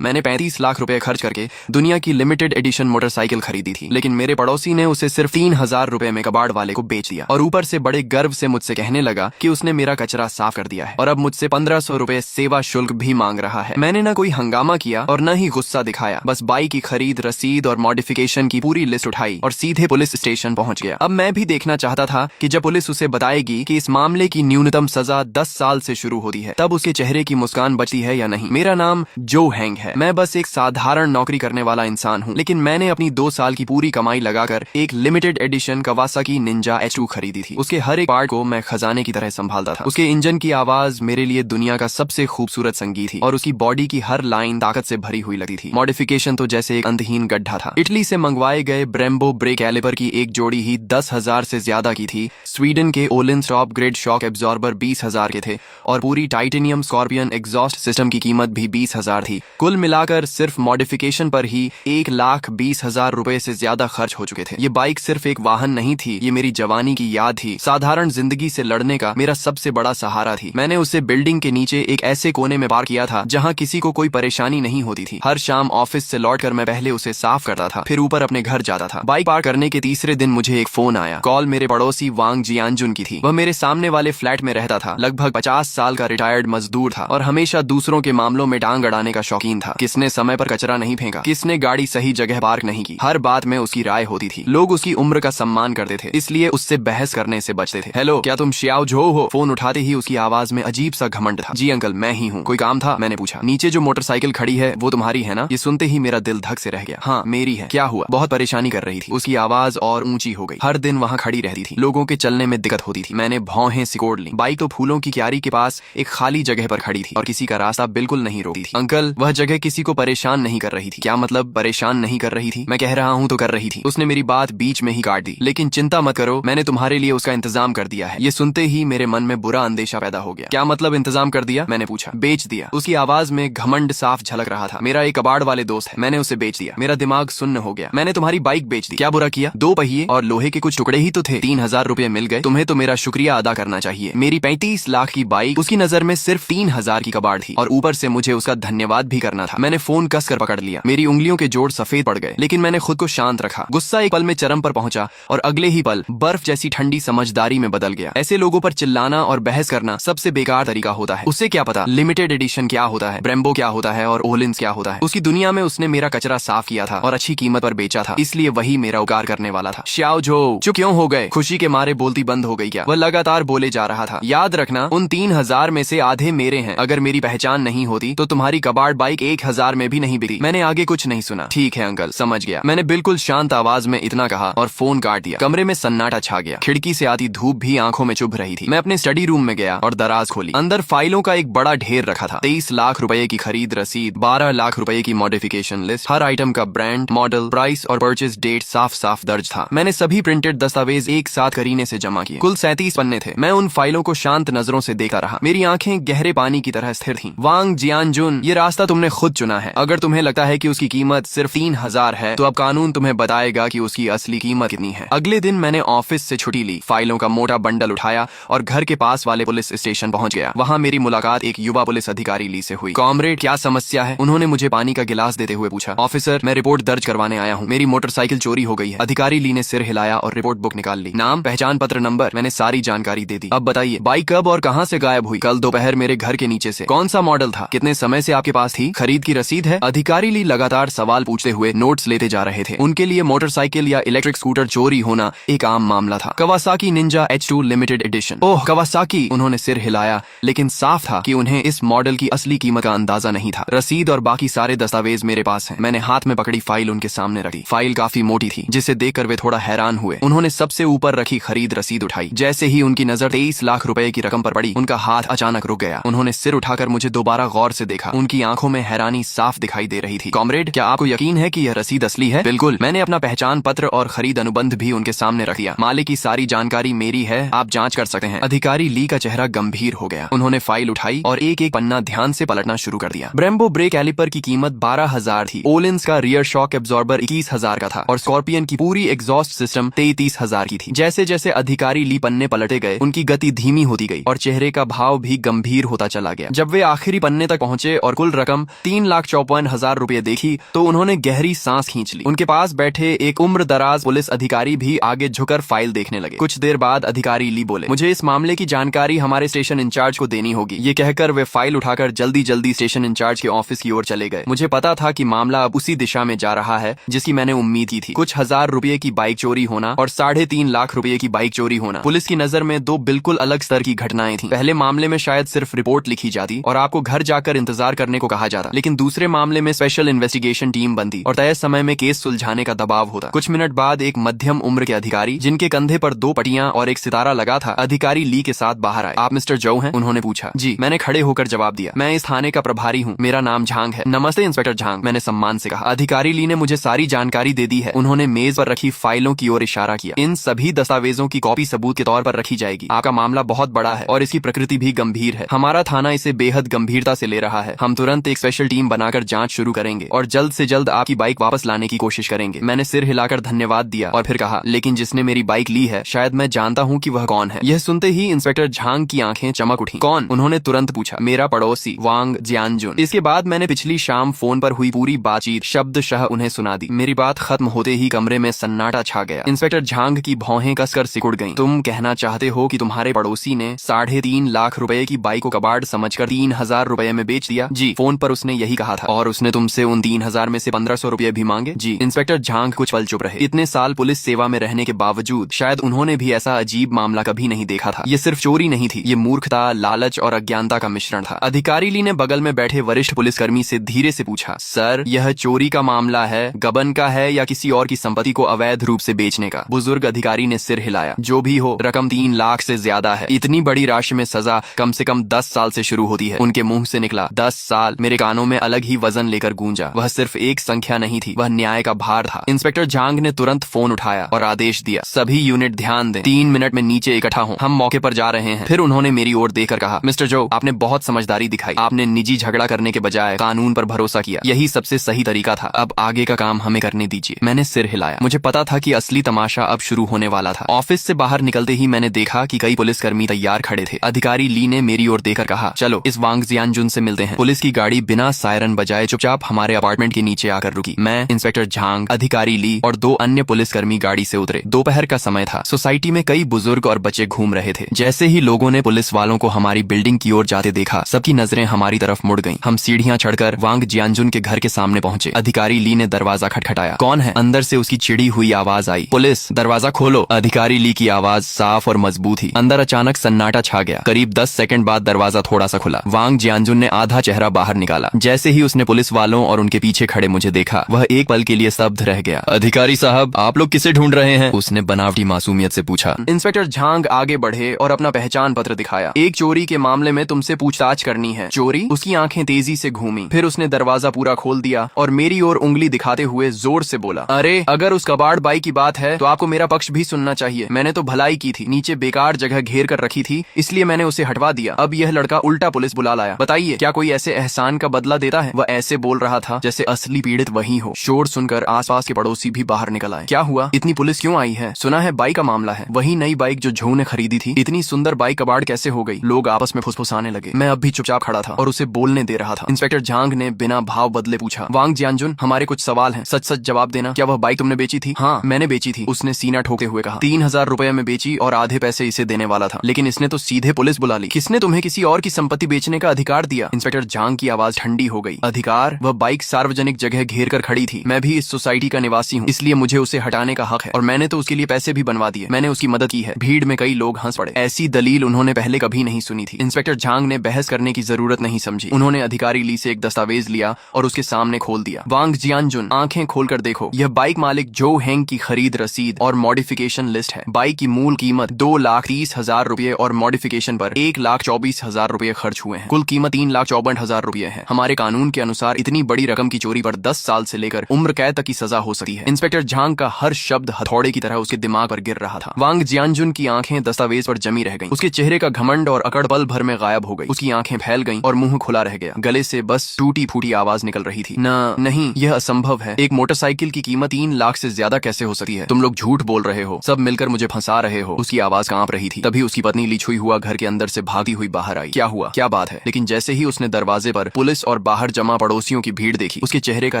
मैंने 35 लाख रुपए खर्च करके दुनिया की लिमिटेड एडिशन मोटरसाइकिल खरीदी थी, लेकिन मेरे पड़ोसी ने उसे सिर्फ 3,000 रुपए में कबाड़ वाले को बेच दिया और ऊपर से बड़े गर्व से मुझसे कहने लगा कि उसने मेरा कचरा साफ कर दिया है और अब मुझसे 1500 रुपए सेवा शुल्क भी मांग रहा है। मैंने ना कोई हंगामा किया और न ही गुस्सा दिखाया, बस बाइक की खरीद, रसीद और मॉडिफिकेशन की पूरी लिस्ट उठाई और सीधे पुलिस स्टेशन पहुंच गया। अब मैं भी देखना चाहता था कि जब पुलिस उसे बताएगी कि इस मामले की न्यूनतम सजा 10 साल से शुरू होती है, तब उसके चेहरे की मुस्कान बचती है या नहीं। मेरा नाम जो हैंग है, मैं बस एक साधारण नौकरी करने वाला इंसान हूँ, लेकिन मैंने अपनी 2 साल की पूरी कमाई लगाकर एक लिमिटेड एडिशन कवासाकी निंजा H2 खरीदी थी। उसके हर एक पार्ट को मैं खजाने की तरह संभालता था। उसके इंजन की आवाज मेरे लिए दुनिया का सबसे खूबसूरत संगीत थी और उसकी बॉडी की हर लाइन ताकत से भरी हुई लगती थी। मॉडिफिकेशन तो जैसे एक अंतहीन गड्ढा था। इटली से मंगवाए गए ब्रेम्बो ब्रेक कैलिपर की एक जोड़ी ही 10,000 से ज्यादा की थी। स्वीडन के ओलिंस टॉप ग्रेड शॉक एब्जॉर्बर 20,000 के थे और पूरी टाइटेनियम स्कॉर्पियन एग्जॉस्ट सिस्टम की कीमत भी 20,000 थी। कुल मिलाकर सिर्फ मॉडिफिकेशन पर ही 1,20,000 रुपए से ज्यादा खर्च हो चुके थे। ये बाइक सिर्फ एक वाहन नहीं थी, ये मेरी जवानी की याद थी, साधारण जिंदगी से लड़ने का मेरा सबसे बड़ा सहारा थी। मैंने उसे बिल्डिंग के नीचे एक ऐसे कोने में पार्क किया था जहां किसी को कोई परेशानी नहीं होती थी। हर शाम ऑफिस से लौटकर मैं पहले उसे साफ करता था, फिर ऊपर अपने घर जाता था। बाइक पार्क करने के तीसरे दिन मुझे एक फोन आया। कॉल मेरे पड़ोसी वांग जियानजुन की थी। वह मेरे सामने वाले फ्लैट में रहता था। लगभग 50 साल का रिटायर्ड मजदूर था और हमेशा दूसरों के मामलों में टांग अड़ाने का शौकीन था। किसने समय पर कचरा नहीं फेंका, किसने गाड़ी सही जगह पार्क नहीं की, हर बात में उसकी राय होती थी। लोग उसकी उम्र का सम्मान करते थे, इसलिए उससे बहस करने से बचते थे। हेलो, क्या तुम श्याओ झो हो? फोन उठाते ही उसकी आवाज में अजीब सा घमंड था। जी अंकल, मैं ही हूँ। कोई काम था? मैंने पूछा। नीचे जो मोटरसाइकिल खड़ी है वो तुम्हारी है ना? ये सुनते ही मेरा दिल धक से रह गया। हाँ, मेरी है। क्या हुआ? बहुत परेशानी कर रही थी। उसकी आवाज और ऊंची हो गई। हर दिन वहाँ खड़ी रहती थी, लोगों के चलने में दिक्कत होती थी। मैंने भौहें सिकोड़ ली। बाइक तो फूलों की क्यारी के पास एक खाली जगह पर खड़ी थी और किसी का रास्ता बिल्कुल नहीं रोकती थी। अंकल, वह जगह किसी को परेशान नहीं कर रही थी। क्या मतलब परेशान नहीं कर रही थी? मैं कह रहा हूँ तो कर रही थी। उसने मेरी बात बीच में ही काट दी। लेकिन चिंता मत करो, मैंने तुम्हारे लिए उसका इंतजाम कर दिया है। ये सुनते ही मेरे मन में बुरा अंदेशा पैदा हो गया। क्या मतलब इंतजाम कर दिया? मैंने पूछा। बेच दिया। उसकी आवाज में घमंड साफ झलक रहा था। मेरा एक कबाड़ वाले दोस्त है, मैंने उसे बेच दिया। मेरा दिमाग सुन्न हो गया। मैंने तुम्हारी बाइक बेच दी। क्या बुरा किया? 2 पहिए और लोहे के कुछ टुकड़े ही तो थे। 3,000 रुपए मिल गए। तुम्हें तो मेरा शुक्रिया अदा करना चाहिए। मेरी 35 लाख की बाइक उसकी नजर में सिर्फ 3,000 की कबाड़ थी और ऊपर से मुझे उसका धन्यवाद भी करना था। मैंने फोन कसकर पकड़ लिया। मेरी उंगलियों के जोड़ सफेद पड़ गए, लेकिन मैंने खुद को शांत रखा। गुस्सा एक पल में चरम पर पहुंचा और अगले ही पल बर्फ जैसी ठंडी समझदारी में बदल गया। ऐसे लोगों पर चिल्लाना और बहस करना सबसे बेकार तरीका होता है। उसे क्या पता लिमिटेड एडिशन क्या होता है, ब्रेम्बो क्या होता है और ओलिंस क्या होता है। उसकी दुनिया में उसने मेरा कचरा साफ किया था और अच्छी कीमत पर बेचा था, इसलिए वही मेरा उपकार करने वाला था। श्याओ झो, चुप क्यों हो गए? खुशी के मारे बोलती बंद हो गई क्या? वह लगातार बोले जा रहा था। याद रखना, उन 3,000 में से आधे मेरे हैं। अगर मेरी पहचान नहीं होती तो तुम्हारी कबाड़ बाइक 1,000 में भी नहीं बिकी। मैंने आगे कुछ नहीं सुना। ठीक है अंकल, समझ गया। मैंने बिल्कुल शांत आवाज में इतना कहा और फोन काट दिया। कमरे में सन्नाटा छा गया। खिड़की से आती धूप भी आंखों में चुभ रही थी। मैं अपने स्टडी रूम में गया और दराज खोली। अंदर फाइलों का एक बड़ा ढेर रखा था। 23 लाख रुपए की खरीद रसीद, 12 लाख रुपए की मॉडिफिकेशन लिस्ट, हर आइटम का ब्रांड, मॉडल, प्राइस और परचेज डेट साफ साफ दर्ज था। मैंने सभी प्रिंटेड दस्तावेज एक साथ करीने से जमा किए। कुल 37 पन्ने थे। मैं उन फाइलों को शांत नजरों से देखता रहा। मेरी आंखें गहरे पानी की तरह स्थिर थीं। वांग जियानजुन, ये रास्ता तुमने खुद चुना है। अगर तुम्हें लगता है कि उसकी कीमत सिर्फ 3,000 है, तो अब कानून तुम्हें बताएगा कि उसकी असली कीमत कितनी है। अगले दिन मैंने ऑफिस से छुट्टी ली, फाइलों का मोटा बंडल उठाया और घर के पास वाले पुलिस स्टेशन पहुंच गया। वहां मेरी मुलाकात एक युवा पुलिस अधिकारी ली से हुई। कॉमरेड, क्या समस्या है? उन्होंने मुझे पानी का गिलास देते हुए पूछा। ऑफिसर, मैं रिपोर्ट दर्ज करवाने आया हूँ। मेरी मोटरसाइकिल चोरी हो गई है। अधिकारी ली ने सिर हिलाया और रिपोर्ट बुक निकाल ली। नाम, पहचान पत्र नंबर, मैंने सारी जानकारी दे दी। अब बताइए, बाइक कब और कहाँ से गायब हुई? कल दोपहर मेरे घर के नीचे से। कौन सा मॉडल था? कितने समय से आपके पास थी? खरीद की रसीद है? अधिकारी ली लगातार सवाल पूछते हुए नोट्स लेते जा रहे थे। उनके लिए मोटरसाइकिल या इलेक्ट्रिक स्कूटर चोरी होना एक आम मामला था। कवासाकी निंजा H2 लिमिटेड एडिशन। ओह कवासाकी, उन्होंने सिर हिलाया, लेकिन साफ था कि उन्हें इस मॉडल की असली कीमत का अंदाजा नहीं था। रसीद और बाकी सारे दस्तावेज मेरे पास हैं। मैंने हाथ में पकड़ी फाइल उनके सामने रखी। फाइल काफी मोटी थी, जिसे देखकर वे थोड़ा हैरान हुए। उन्होंने सबसे ऊपर रखी खरीद रसीद उठाई। जैसे ही उनकी नजर 23 लाख रुपए की रकम पर पड़ी, उनका हाथ अचानक रुक गया। उन्होंने सिर उठाकर मुझे दोबारा गौर से देखा। उनकी आंखों में हैरानी साफ दिखाई दे रही थी। कॉमरेड, क्या आपको यकीन है कि यह रसीद असली है? बिल्कुल। मैंने अपना पहचान पत्र और खरीद अनुबंध भी उनके सामने रख दिया। मालिक की सारी जानकारी मेरी है, आप जांच कर सकते हैं। अधिकारी ली का चेहरा गंभीर हो गया। उन्होंने फाइल उठाई और एक एक पन्ना ध्यान से पलटना शुरू कर दिया। ब्रेम्बो ब्रेक कैलिपर की कीमत 12,000 थी। ओलिंस का रियर शॉक एब्जॉर्बर 21,000 का था और स्कॉर्पियन की पूरी एग्जॉस्ट सिस्टम 33,000 की थी। जैसे जैसे अधिकारी ली पन्ने पलटे गए, उनकी गति धीमी होती गई और चेहरे का भाव भी गंभीर होता चला गया। जब वे आखिरी पन्ने तक पहुंचे और कुल रकम 3,54,000 रुपए देखी तो उन्होंने गहरी सांस खींच ली। उनके पास बैठे एक उम्र दराज पुलिस अधिकारी भी आगे झुककर फाइल देखने लगे। कुछ देर बाद अधिकारी ली बोले, मुझे इस मामले की जानकारी हमारे स्टेशन इंचार्ज को देनी होगी। ये कहकर वे फाइल उठाकर जल्दी जल्दी स्टेशन इंचार्ज के ऑफिस की ओर चले गए। मुझे पता था कि मामला अब उसी दिशा में जा रहा है जिसकी मैंने उम्मीद की थी। कुछ हजार रुपए की बाइक चोरी होना और 3.5 लाख रुपए की बाइक चोरी होना पुलिस की नजर में दो बिल्कुल अलग स्तर की घटनाएं थी। पहले मामले में शायद सिर्फ रिपोर्ट लिखी जाती और आपको घर जाकर इंतजार करने को कहा जाता, लेकिन दूसरे मामले में स्पेशल इन्वेस्टिगेशन टीम बनती और तय समय में केस सुलझाने का दबाव होता। कुछ मिनट बाद एक मध्यम उम्र के अधिकारी जिनके कंधे पर 2 पट्टियां और एक सितारा लगा था, अधिकारी ली के साथ बाहर आए। आप मिस्टर जो हैं? उन्होंने पूछा। जी, मैंने खड़े होकर जवाब दिया। मैं इस थाने का प्रभारी हूँ, मेरा नाम झांग है। नमस्ते इंस्पेक्टर झांग, मैंने सम्मान से कहा। अधिकारी ली ने मुझे सारी जानकारी दे दी है। उन्होंने मेज पर रखी फाइलों की ओर इशारा किया। इन सभी दस्तावेजों की कॉपी सबूत के तौर पर रखी जाएगी। आपका मामला बहुत बड़ा है और इसकी प्रकृति भी गंभीर है। हमारा थाना इसे बेहद गंभीरता से ले रहा है। हम तुरंत एक स्पेशल टीम बनाकर जांच शुरू करेंगे और जल्द से जल्द आपकी बाइक वापस लाने की कोशिश करेंगे। मैंने सिर हिलाकर धन्यवाद दिया और फिर कहा, लेकिन जिसने मेरी बाइक ली है शायद मैं जानता हूँ कि वह कौन है। यह सुनते ही इंस्पेक्टर झांग की आंखें चमक उठी। कौन? उन्होंने तुरंत पूछा। मेरा पड़ोसी वांग जियानजुन। इसके बाद मैंने पिछली शाम फोन पर हुई पूरी बातचीत शब्दशः उन्हें सुना दी। मेरी बात खत्म होते ही कमरे में सन्नाटा छा गया। इंस्पेक्टर झांग की भौहें कसकर सिकुड़ गईं। तुम कहना चाहते हो कि तुम्हारे पड़ोसी ने 3.5 लाख रुपए की बाइक को कबाड़ समझकर 3,000 रुपए में बेच दिया? जी, फोन पर उसने यही कहा था। और उसने तुमसे उन 3,000 में से 1,500 रुपए भी मांगे? जी। इंस्पेक्टर झांग कुछ पल चुप रहे। इतने साल पुलिस सेवा में रहने के बावजूद शायद उन्होंने भी ऐसा अजीब मामला कभी नहीं देखा था। ये सिर्फ चोरी नहीं थी, ये मूर्खता, लालच और अज्ञानता का मिश्रण था। अधिकारी ली ने बगल में बैठे वरिष्ठ पुलिसकर्मी से धीरे से पूछा, सर, यह चोरी का मामला है, गबन का है या किसी और की संपत्ति को अवैध रूप से बेचने का? बुजुर्ग अधिकारी ने सिर हिलाया। जो भी हो, रकम 3 लाख से ज्यादा है। इतनी बड़ी राशि में सजा कम से कम 10 साल से शुरू होती है। उनके मुंह से निकला 10 साल। मेरे कानों में अलग ही वजन लेकर गूंजा। वह सिर्फ एक संख्या नहीं थी, वह न्याय का भार था। इंस्पेक्टर झांग ने तुरंत फोन उठाया और आदेश दिया, सभी यूनिट ध्यान दें, 3 मिनट में नीचे इकट्ठा हों, हम मौके पर जा रहे हैं। फिर उन्होंने मेरी ओर देखकर कहा, मिस्टर जो, आपने बहुत समझदारी दिखाई। आपने निजी झगड़ा करने के बजाय कानून पर भरोसा किया। यही सबसे सही तरीका था। अब आगे का काम हमें करने दीजिए। मैंने सिर हिलाया। मुझे पता था कि असली तमाशा अब शुरू होने वाला था। ऑफिस से बाहर निकलते ही मैंने देखा कि कई पुलिसकर्मी तैयार खड़े थे। अधिकारी ली ने मेरी ओर देखकर कहा, चलो इस वांग जियानजुन से मिलते हैं। पुलिस की गाड़ी बिना सायरन बजाए चुपचाप हमारे अपार्टमेंट के नीचे आकर रुकी। मैं, इंस्पेक्टर झांग, अधिकारी ली और 2 अन्य पुलिसकर्मी गाड़ी से उतरे। दोपहर का समय था। सोसाइटी में कई बुजुर्ग और बच्चे घूम रहे थे। जैसे ही लोगों ने पुलिस वालों को हमारी बिल्डिंग की ओर जाते देखा, सबकी नजरें हमारी तरफ मुड़ गईं। हम सीढ़ियां चढ़कर वांग जियानजुन के घर के सामने पहुंचे। अधिकारी ली ने दरवाजा खटखटाया। कौन है? अंदर से उसकी चिड़ी हुई आवाज आई। पुलिस, दरवाजा खोलो। अधिकारी ली की आवाज साफ और मजबूत थी। अंदर अचानक सन्नाटा छा गया। करीब 10 सेकंड बाद दरवाजा थोड़ा सा खुला। वांग जियानजुन ने आधा चेहरा बाहर निकाला। जैसे ही उसने पुलिस वालों और उनके पीछे खड़े मुझे देखा, वह एक पल के लिए स्तब्ध रह गया। अधिकारी साहब, आप लोग किसे ढूंढ रहे हैं? उसने बनावटी मासूमियत से पूछा। इंस्पेक्टर झांग आगे बढ़े और अपना पहचान पत्र दिखाया। एक चोरी के मामले में तुमसे पूछताछ करनी है। चोरी? उसकी आंखें तेजी से घूमी। फिर उसने दरवाजा पूरा खोल दिया और मेरी ओर उंगली दिखाते हुए जोर से बोला, अरे, अगर उस कबाड़ बाई की बात है तो आपको मेरा पक्ष भी सुनना चाहिए। मैंने तो भलाई की थी, नीचे बेकार जगह घेर कर रखी थी, इसलिए मैंने उसे हटवा दिया। अब यह लड़का उल्टा पुलिस बुला लाया। बताइए, क्या कोई ऐसे एहसान का बदला देता है? वह ऐसे बोल रहा था जैसे असली पीड़ित वही हो। शोर सुनकर आसपास के पड़ोसी भी बाहर निकल आए। क्या हुआ? इतनी पुलिस क्यों आई है? सुना है बाइक का मामला है। वही नई बाइक जो झो ने खरीदी थी। इतनी सुंदर बाइक कबाड़ कैसे हो गई? लोग आपस में फुसफुसाने लगे। मैं अब भी चुपचाप खड़ा था और उसे बोलने दे रहा था। इंस्पेक्टर झांग ने बिना भाव बदले पूछा, वांग जियानजुन, हमारे कुछ सवाल हैं, सच सच जवाब देना। क्या वह बाइक तुमने बेची थी? हाँ, मैंने बेची थी, उसने सीना ठोकते हुए कहा। 3,000 रुपए में बेची और आधे पैसे इसे देने वाला था, लेकिन इसने तो सीधे पुलिस बुला ली। किसने तुम्हें किसी और की संपत्ति बेचने का अधिकार दिया? इंस्पेक्टर झांग की आवाज ठंडी हो गई। अधिकार? वह बाइक सार्वजनिक जगह घेर कर खड़ी थी। मैं भी इस सोसाइटी का निवासी हूँ, इसलिए मुझे उसे हटाने का हक है और मैंने तो उसके लिए पैसे भी बनवा दिए। मैंने उसकी मदद की है। भीड़ में कई लोग हंस पड़े। ऐसी दलील उन्होंने पहले कभी नहीं सुनी थी। इंस्पेक्टर झांग ने बहस करने की जरूरत नहीं समझी। उन्होंने अधिकारी ली से एक दस्तावेज लिया और उसके सामने खोल दिया। वांग जियानजुन, आंखें खोलकर देखो, यह बाइक मालिक जो हेंग की खरीद रसीद और मॉडिफिकेशन लिस्ट है। बाइक की मूल कीमत 2,30,000 रुपए और मॉडिफिकेशन पर 1,24,000 रुपए खर्च हुए हैं। कुल कीमत 3,54,000 रुपए है। हमारे कानून के अनुसार इतनी बड़ी रकम की चोरी पर 10 साल से लेकर उम्र कैद तक की सजा हो सकती है। इंस्पेक्टर झांग का हर शब्द हथौड़े की तरह उसके दिमाग पर गिर रहा था। वांग जियानजुन की आंखें दस्तावेज पर जमी रह गईं। उसके चेहरे का घमंड और अकड़ पल भर में गायब हो गई। उसकी आंखें फैल गईं और मुंह खुला रह गया। गले से बस टूटी फूटी आवाज निकल रही थी, नहीं, यह असंभव है। एक मोटरसाइकिल की कीमत 3 लाख से ज्यादा कैसे हो सकती है? तुम लोग झूठ बोल रहे हो, सब मिलकर मुझे फंसा रहे हो। उसकी आवाज कांप रही थी। तभी उसकी पत्नी लिछुई हुआ घर के अंदर से भागती हुई बाहर आई। क्या हुआ? क्या बात है? लेकिन जैसे ही उसने दरवाजे पर पुलिस और और बाहर जमा पड़ोसियों की भीड़ देखी, उसके चेहरे का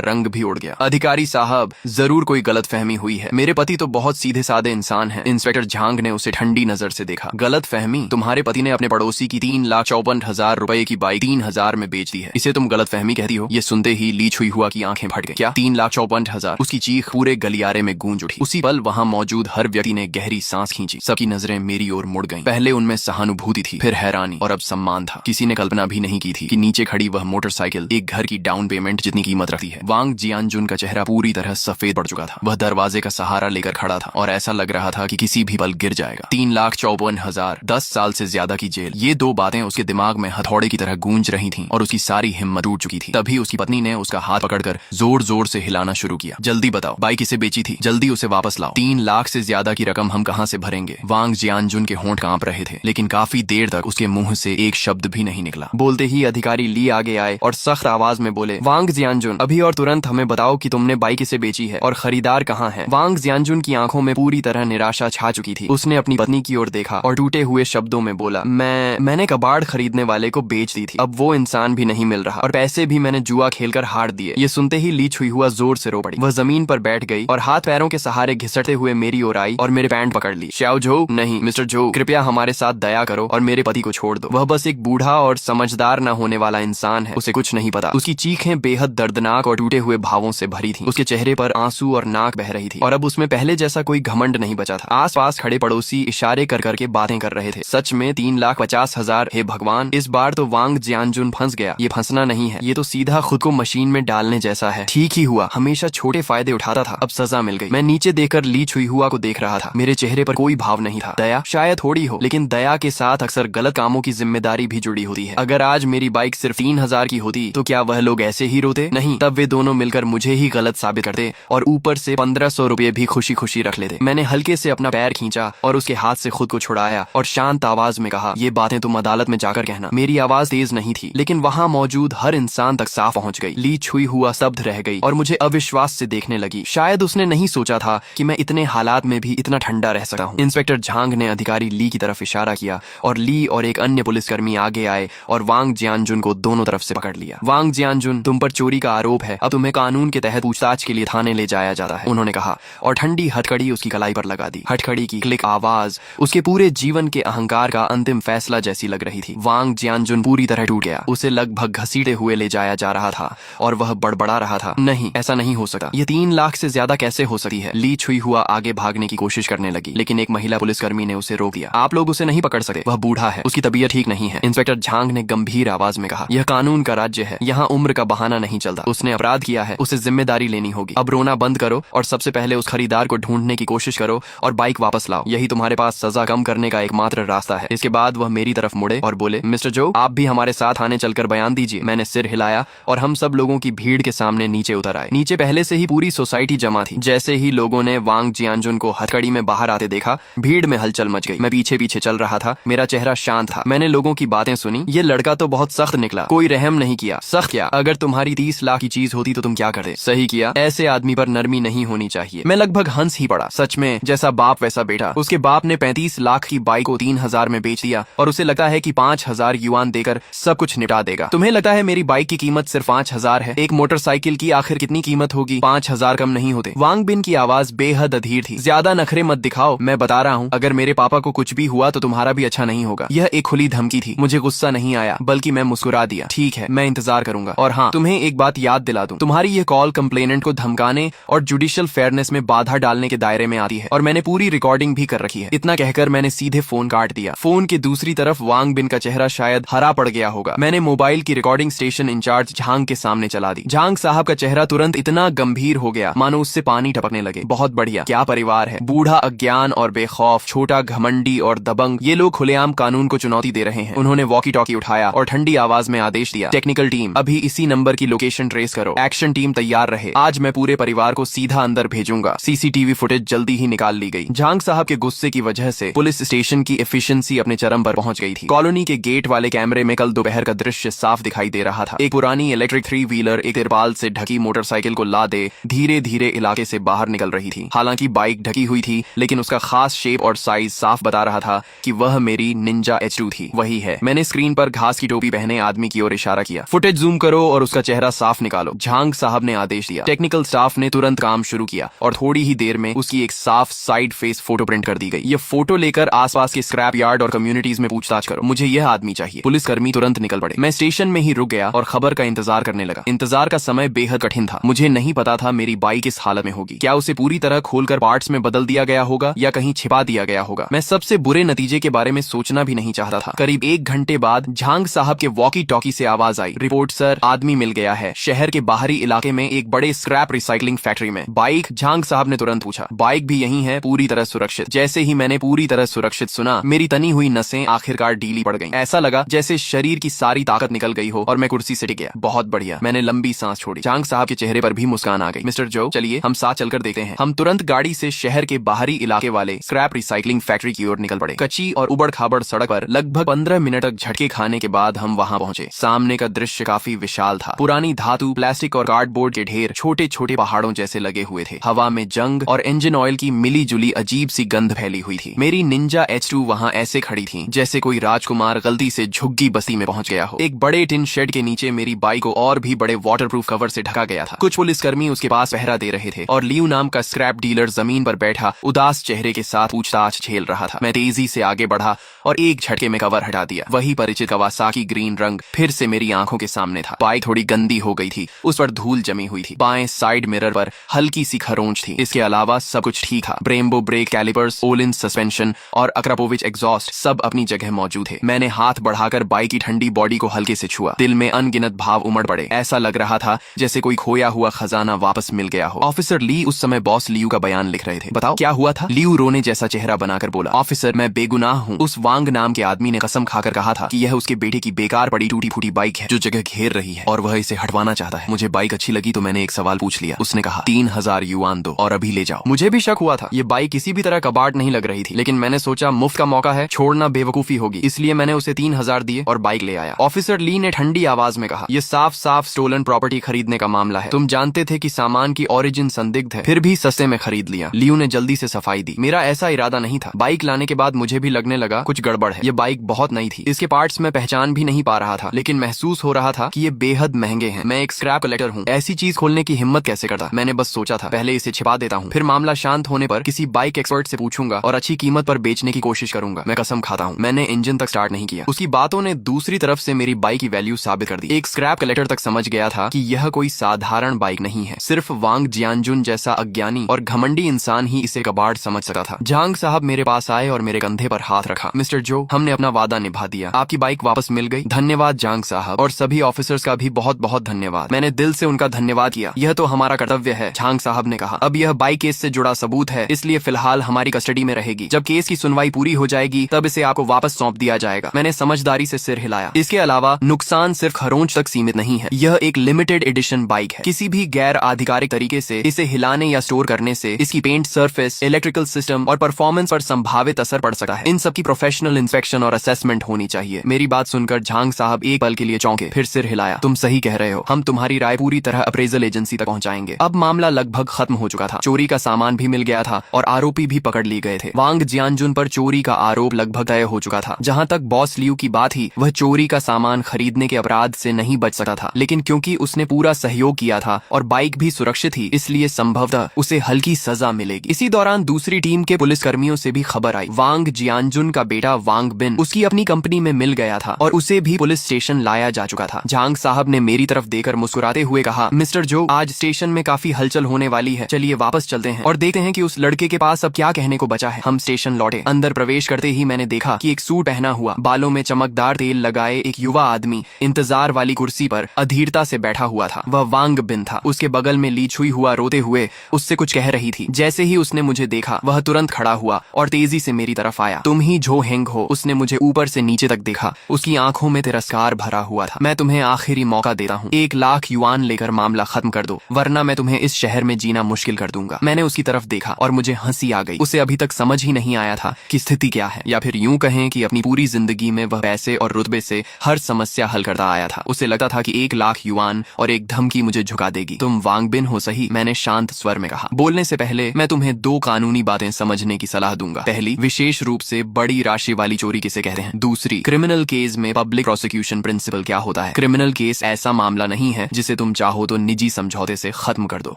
रंग भी उड़ गया। अधिकारी साहब, जरूर कोई गलतफहमी हुई है। मेरे पति तो बहुत सीधे साधे इंसान हैं। इंस्पेक्टर झांग ने उसे ठंडी नजर से देखा। गलतफहमी? तुम्हारे पति ने अपने पड़ोसी की 3,54,000 रुपए की बाइक 3,000 में बेच दी है, इसे तुम गलतफहमी कहती हो? ये सुनते ही ली छुई हुआ की आंखें फट गई। क्या 3,54,000? उसकी चीख पूरे गलियारे में गूंज उठी। उसी पल वहां मौजूद हर व्यक्ति ने गहरी सांस खींची। सबकी नजरें मेरी ओर मुड़ गईं। पहले उनमें सहानुभूति थी, फिर हैरानी और अब सम्मान था। किसी ने कल्पना भी नहीं की थी कि नीचे खड़ी वह मोटरसाइकिल एक घर की डाउन पेमेंट जितनी कीमत रखती है। वांग जियानजुन का चेहरा पूरी तरह सफेद पड़ चुका था। वह दरवाजे का सहारा लेकर खड़ा था और ऐसा लग रहा था कि किसी भी पल गिर जाएगा। 3,54,000, 10 साल से ज्यादा की जेल, ये दो बातें उसके दिमाग में हथौड़े की तरह गूंज रही थीं और उसकी सारी हिम्मत टूट चुकी थी। तभी उसकी पत्नी ने उसका हाथ पकड़कर जोर जोर से हिलाना शुरू किया। जल्दी बताओ, बाइक किसे बेची थी? जल्दी उसे वापस लाओ। 3 लाख से ज्यादा की रकम हम कहां से भरेंगे? वांग जियानजुन के होंठ कांप रहे थे, लेकिन काफी देर तक उसके मुंह से एक शब्द भी नहीं निकला। बोलते ही अधिकारी ली आगे आए और सख्त आवाज में बोले, वांग जियानजुन, अभी और तुरंत हमें बताओ कि तुमने बाइक किसे बेची है और खरीदार कहाँ है? वांग जियानजुन की आंखों में पूरी तरह निराशा छा चुकी थी। उसने अपनी पत्नी की ओर देखा और टूटे हुए शब्दों में बोला, मैंने कबाड़ खरीदने वाले को बेच दी थी। अब वो इंसान भी नहीं मिल रहा और पैसे भी मैंने जुआ खेलकर हार दिए। ये सुनते ही ली छुई हुआ जोर से रो पड़ी। वह जमीन पर बैठ गई और हाथ पैरों के सहारे घिसटते हुए मेरी ओर आई और मेरे पैंट पकड़ ली। श्याओ झो, नहीं मिस्टर झो, कृपया हमारे साथ दया करो और मेरे पति को छोड़ दो। वह बस एक बूढ़ा और समझदार न होने वाला इंसान है, उसे कुछ नहीं पता। उसकी चीखें बेहद दर्दनाक और टूटे हुए भावों से भरी थी। उसके चेहरे पर आंसू और नाक बह रही थी और अब उसमें पहले जैसा कोई घमंड नहीं बचा था। आस पास खड़े पड़ोसी इशारे कर करके बातें कर रहे थे। सच में 3,50,000? हे भगवान, इस बार तो वांग जियानजुन फंस गया। ये फंसना नहीं है, ये तो सीधा खुद को मशीन में डालने जैसा है। ठीक ही हुआ, हमेशा छोटे फायदे उठाता था, अब सजा मिल गई। मैं नीचे देखकर ली छुई हुआ को देख रहा था। मेरे चेहरे पर कोई भाव नहीं था। दया शायद थोड़ी हो, लेकिन दया के साथ अक्सर गलत कामों की जिम्मेदारी भी जुड़ी होती है। अगर आज मेरी बाइक सिर्फ 3,000 की होती तो क्या वह लोग ऐसे ही रोते? नहीं, तब वे दोनों मिलकर मुझे ही गलत साबित करते और ऊपर से 1,500 रुपए भी खुशी खुशी रख लेते। मैंने हल्के से अपना पैर खींचा और उसके हाथ से खुद को छुड़ाया और शांत आवाज में कहा, ये बातें तुम अदालत में जाकर कहना। मेरी आवाज तेज नहीं थी, लेकिन वहां मौजूद हर इंसान तक साफ पहुंच गई। ली छुई हुआ स्तब्ध रह गई और मुझे अविश्वास से देखने लगी। शायद उसने नहीं सोचा था कि मैं इतने हालात में भी इतना ठंडा रह सकता हूँ। इंस्पेक्टर झांग ने अधिकारी ली की तरफ इशारा किया और ली और एक अन्य पुलिसकर्मी आगे आए और वांग जियानजुन को दोनों तरफ से पकड़ लिया। वांग जियानजुन, तुम पर चोरी का आरोप है, अब तुम्हें कानून के तहत पूछताछ के लिए थाने ले जाया जाता है, उन्होंने कहा और ठंडी हथकड़ी उसकी कलाई पर लगा दी। हथकड़ी की क्लिक आवाज उसके पूरे जीवन के अहंकार का अंतिम फैसला जैसी लग रही थी। वांग जियानजुन पूरी तरह टूट गया। उसे लगभग घसीटे हुए ले जाया जा रहा था और वह बड़बड़ा रहा था, नहीं, ऐसा नहीं हो सकता। ये 3 लाख से ज्यादा कैसे हो सकती है? ली छुई हुआ आगे भागने की कोशिश करने लगी, लेकिन एक महिला पुलिसकर्मी ने उसे रोक दिया। आप लोग उसे नहीं पकड़ सकते, वह बूढ़ा है, उसकी तबीयत ठीक नहीं है। इंस्पेक्टर झांग ने गंभीर आवाज में कहा, यह कानून का राज्य है, यहाँ उम्र का बहाना नहीं चलता। उसने अपराध किया है, उसे जिम्मेदारी लेनी होगी। अब रोना बंद करो और सबसे पहले उस खरीदार को ढूंढने की कोशिश करो और बाइक वापस लाओ। यही तुम्हारे पास सजा कम करने का एकमात्र रास्ता है। इसके बाद वह मेरी तरफ मुड़े और बोले, मिस्टर जो, आप भी हमारे साथ आने चलकर बयान दीजिए। मैंने सिर हिलाया और हम सब लोगों की भीड़ के सामने नीचे उतर आए। नीचे पहले से ही पूरी सोसाइटी जमा थी। जैसे ही लोगों ने वांग जियानजुन को हथकड़ी में बाहर आते देखा, भीड़ में हलचल मच गई। मैं पीछे पीछे चल रहा था, मेरा चेहरा शांत था। मैंने लोगों की बातें सुनी। ये लड़का तो बहुत सख्त निकला, कोई रहम नहीं किया। सख्त क्या? अगर तुम्हारी 30 लाख की चीज होती तो तुम क्या करते? सही किया, ऐसे आदमी पर नरमी नहीं होनी चाहिए। मैं लगभग हंस ही पड़ा। सच में, जैसा बाप वैसा बेटा। उसके बाप ने 35 लाख की बाइक को 3,000 में बेच दिया और उसे लगता है कि 5,000 युआन देकर सब कुछ निपटा देगा। तुम्हें लगता है मेरी बाइक की कीमत सिर्फ 5,000 है? एक मोटरसाइकिल की आखिर कितनी कीमत होगी? 5,000 कम नहीं होते। वांग बिन की आवाज बेहद अधीर थी। ज्यादा नखरे मत दिखाओ, मैं बता रहा हूँ, अगर मेरे पापा को कुछ भी हुआ तो तुम्हारा भी अच्छा नहीं होगा। यह एक खुली धमकी थी। मुझे गुस्सा नहीं आया, बल्कि मैं मुस्कुरा दिया। ठीक है, मैं इंतजार करूंगा। और हाँ, तुम्हें एक बात याद दिला दूं, तुम्हारी ये कॉल कंप्लेनेंट को धमकाने और जुडिशियल फेयरनेस में बाधा डालने के दायरे में आती है और मैंने पूरी रिकॉर्डिंग भी कर रखी है। इतना कहकर मैंने सीधे फोन काट दिया। फोन के दूसरी तरफ वांग बिन का चेहरा शायद हरा पड़ गया होगा। मैंने मोबाइल की रिकॉर्डिंग स्टेशन इंचार्ज झांग के सामने चला दी। झांग साहब का चेहरा तुरंत इतना गंभीर हो गया मानो उससे पानी टपकने लगे। बहुत बढ़िया, क्या परिवार है। बूढ़ा अज्ञान और बेखौफ, छोटा घमंडी और दबंग, ये लोग खुलेआम कानून को चुनौती दे रहे हैं। उन्होंने वॉकी टॉकी उठाया और ठंडी आवाज में आदेश दिया, टेक्निकल टीम, अभी इसी नंबर की लोकेशन ट्रेस करो। एक्शन टीम तैयार रहे। आज मैं पूरे परिवार को सीधा अंदर भेजूंगा। सीसीटीवी फुटेज जल्दी ही निकाल ली गई। झांग साहब के गुस्से की वजह से पुलिस स्टेशन की एफिशिएंसी अपने चरम पर पहुंच गई थी। कॉलोनी के गेट वाले कैमरे में कल दोपहर का दृश्य साफ दिखाई दे रहा था। एक पुरानी इलेक्ट्रिक 3 व्हीलर एक तिरपाल से ढकी मोटरसाइकिल को लादे धीरे धीरे इलाके से बाहर निकल रही थी। हालांकि बाइक ढकी हुई थी, लेकिन उसका खास शेप और साइज साफ बता रहा था कि वह मेरी निंजा H2 थी। वही है। मैंने स्क्रीन पर घास की टोपी पहने आदमी की ओर इशारा किया। फुटेज जूम करो और उसका चेहरा साफ निकालो, झांग साहब ने आदेश दिया। टेक्निकल स्टाफ ने तुरंत काम शुरू किया और थोड़ी ही देर में उसकी एक साफ साइड फेस फोटो प्रिंट कर दी गई। ये फोटो लेकर आसपास के स्क्रैप यार्ड और कम्युनिटीज में पूछताछ करो, मुझे यह आदमी चाहिए। पुलिसकर्मी तुरंत निकल पड़े। मैं स्टेशन में ही रुक गया और खबर का इंतजार करने लगा। इंतजार का समय बेहद कठिन था। मुझे नहीं पता था मेरी बाइक किस हालत में होगी। क्या उसे पूरी तरह खोलकर पार्ट्स में बदल दिया गया होगा या कहीं छिपा दिया गया होगा। मैं सबसे बुरे नतीजे के बारे में सोचना भी नहीं चाहता था। करीब 1 घंटे बाद झांग साहब के वॉकी टॉकी से आवाज आई, रिपोर्ट सर, आदमी मिल गया है शहर के बाहरी इलाके में एक बड़े स्क्रैप रिसाइकलिंग फैक्ट्री में। बाइक? झांग साहब ने तुरंत पूछा। बाइक भी यही है, पूरी तरह सुरक्षित। जैसे ही मैंने पूरी तरह सुरक्षित सुना, मेरी तनी हुई नसें आखिरकार ढीली पड़ गईं। ऐसा लगा जैसे शरीर की सारी ताकत निकल गई हो और मैं कुर्सी से टिक गया। बहुत बढ़िया, मैंने लंबी सांस छोड़ी। झांग साहब के चेहरे पर भी मुस्कान आ गई। मिस्टर जो, चलिए हम साथ चलकर देखते हैं। हम तुरंत गाड़ी से शहर के बाहरी इलाके वाले स्क्रैप रिसाइकलिंग फैक्ट्री की ओर निकल पड़े। कच्ची और उबड़ खाबड़ सड़क पर लगभग 15 मिनट तक झटके खाने के बाद हम वहां पहुंचे। सामने का दृश्य काफी विशाल था। पुरानी धातु, प्लास्टिक और कार्डबोर्ड के ढेर छोटे छोटे पहाड़ों जैसे लगे हुए थे। हवा में जंग और इंजन ऑयल की मिली जुली अजीब सी गंध फैली हुई थी। मेरी निंजा H2 वहां ऐसे खड़ी थी जैसे कोई राजकुमार गलती से झुग्गी बस्ती में पहुंच गया हो। एक बड़े टिन शेड के नीचे मेरी बाइक को और भी बड़े वाटरप्रूफ कवर से ढका गया था। कुछ पुलिसकर्मी उसके पास पहरा दे रहे थे और लियू नाम का स्क्रैप डीलर जमीन पर बैठा उदास चेहरे के साथ पूछताछ झेल रहा था। मैं तेजी से आगे बढ़ा और एक झटके में कवर हटा दिया। वही परिचित कवासाकी ग्रीन रंग फिर से मेरी आंखों के सामने था। बाइक थोड़ी गंदी हो गई थी, उस पर धूल जमी हुई थी। बाएं साइड मिरर पर हल्की सी खरोंच थी। इसके अलावा सब कुछ ठीक था। Brembo brake calipers, Olin suspension और अक्रापोविच एग्जॉस्ट सब अपनी जगह मौजूद थे। मैंने हाथ बढ़ाकर बाइक की ठंडी बॉडी को हल्के से छुआ। दिल में अनगिनत भाव उमड़ पड़े। ऐसा लग रहा था जैसे कोई खोया हुआ खजाना वापस मिल गया हो। ऑफिसर ली उस समय बॉस लियू का बयान लिख रहे थे। बताओ क्या हुआ था? लियू रोने जैसा चेहरा बनाकर बोला, ऑफिसर मैं बेगुनाह हूँ। उस वांग नाम के आदमी ने कसम खाकर कहा था कि यह उसके बेटे की बेकार पड़ी टूटी फूटी बाइक है जो जगह घेर रही है और वह इसे हटवाना चाहता है। मुझे बाइक अच्छी लगी तो मैंने एक सवाल पूछ लिया। उसने कहा 3000 युआन दो और अभी ले जाओ। मुझे भी शक हुआ था। ये बाइक किसी भी तरह कबाड़ नहीं लग रही थी, लेकिन मैंने सोचा मुफ्त का मौका है, छोड़ना बेवकूफी होगी, इसलिए मैंने उसे 3000 दिए और बाइक ले आया। ऑफिसर ली ने ठंडी आवाज में कहा, यह साफ साफ स्टोलन प्रॉपर्टी खरीदने का मामला है। तुम जानते थे कि सामान की ओरिजिन संदिग्ध है, फिर भी सस्ते में खरीद लिया। लियू ने जल्दी से सफाई दी। मेरा ऐसा इरादा नहीं था। बाइक लाने के बाद मुझे भी लगने लगा कुछ गड़बड़ है। ये बाइक बहुत नई थी, इसके पार्ट्स में पहचान भी नहीं पा रहा था, लेकिन महसूस हो रहा था कि ये बेहद महंगे हैं। मैं एक स्क्रैप कलेक्टर हूँ, ऐसी चीज खोलने की हिम्मत कैसे करता। मैंने बस सोचा था पहले इसे छिपा देता हूँ, फिर मामला शांत होने पर किसी बाइक एक्सपर्ट से पूछूंगा और अच्छी कीमत पर बेचने की कोशिश करूंगा। मैं कसम खाता हूँ मैंने इंजन तक स्टार्ट नहीं किया। उसकी बातों ने दूसरी तरफ से मेरी बाइक की वैल्यू साबित कर दी। एक स्क्रैप कलेक्टर तक समझ गया था कि यह कोई साधारण बाइक नहीं है। सिर्फ वांग जियानजुन जैसा अज्ञानी और घमंडी इंसान ही इसे कबाड़ समझ सकता था। झांग साहब मेरे पास आए और मेरे कंधे पर हाथ रखा। मिस्टर जो, हमने अपना वादा निभा दिया, आपकी बाइक वापस मिल गई। धन्यवाद झांग साहब, और सभी ऑफिसर्स का भी बहुत बहुत धन्यवाद। मैंने दिल से उनका धन्यवाद किया। यह तो हमारा कर्तव्य है, झांग साहब ने कहा। अब यह बाइक केस से जुड़ा सबूत है, इसलिए फिलहाल हमारी कस्टडी में रहेगी। जब केस की सुनवाई पूरी हो जाएगी तब इसे आपको वापस सौंप दिया जाएगा। मैंने समझदारी से सिर हिलाया। इसके अलावा नुकसान सिर्फ खरोंच तक सीमित नहीं है। यह एक लिमिटेड एडिशन बाइक है। किसी भी गैर आधिकारिक तरीके से इसे हिलाने या स्टोर करने से इसकी पेंट सरफेस, इलेक्ट्रिकल सिस्टम और परफॉर्मेंस पर संभावित असर पड़ सकता है। इन सबकी प्रोफेशनल इंस्पेक्शन और असेसमेंट होनी चाहिए। मेरी बात सुनकर झांग साहब एक पल के लिए चौंके, फिर सिर हिलाया। तुम सही कह रहे हो, हम तुम्हारी राय पूरी तरह अप्रेजल एजेंसी तक पहुंचाएंगे। अब मामला लगभग खत्म हो चुका था। चोरी का सामान भी मिल गया था और आरोपी भी पकड़ लिए गए थे। वांग जियानजुन पर चोरी का आरोप लगभग तय हो चुका था। जहां तक बॉस लियू की बात ही, वह चोरी का सामान खरीदने के अपराध से नहीं बच सकता था, लेकिन क्योंकि उसने पूरा सहयोग किया था और बाइक भी सुरक्षित थी, इसलिए संभवतः उसे हल्की सजा मिलेगी। इसी दौरान दूसरी टीम के पुलिसकर्मियों से भी खबर आई। वांग जियानजुन का बेटा वांग बिन उसकी अपनी कंपनी में मिल गया था और उसे भी पुलिस स्टेशन लाया जा चुका था। झांग साहब ने मेरी तरफ देकर मुस्कुराते हुए कहा, मिस्टर जो, आज स्टेशन में काफी हलचल होने वाली है, चलिए वापस चलते हैं और देखते हैं कि उस लड़के के पास अब क्या कहने को बचा है। हम स्टेशन लौटे। अंदर प्रवेश करते ही मैंने देखा कि एक सूट पहना हुआ, बालों में चमकदार तेल लगाए एक युवा आदमी इंतजार वाली कुर्सी पर अधीरता से बैठा हुआ था। वह वांग बिन था। उसके बगल में ली छुई हुआ रोते हुए उससे कुछ कह रही थी। जैसे ही उसने मुझे देखा, वह तुरंत खड़ा हुआ और तेजी से मेरी तरफ आया। तुम ही जो हेंग हो? उसने मुझे ऊपर से नीचे तक देखा। उसकी आंखों में तिरस्कार भरा हुआ था। मैं तुम्हें आखिरी मौका देता हूँ, 1 लाख युआन लेकर मामला खत्म कर दो, वरना मैं तुम्हें इस शहर में जीना मुश्किल कर दूंगा। मैंने उसकी तरफ देखा और मुझे हंसी आ गई। उसे अभी तक समझ ही नहीं आया था कि स्थिति क्या है, या फिर यूं कहें कि अपनी पूरी जिंदगी में वह पैसे और रुतबे से हर समस्या हल करता आया था। उसे लगता था कि 1 लाख युआन और एक धमकी मुझे झुका देगी। तुम वांग बिन हो सही, मैंने शांत स्वर में कहा। बोलने से पहले मैं तुम्हें 2 कानूनी बातें समझने की सलाह दूंगा। पहली, विशेष रूप से बड़ी राशि वाली चोरी किसे कहते हैं। दूसरी, क्रिमिनल केस में पब्लिक प्रोसिक्यूशन प्रिंसिपल क्या होता होता है। क्रिमिनल केस ऐसा मामला नहीं है जिसे तुम चाहो तो निजी समझौते से खत्म कर दो।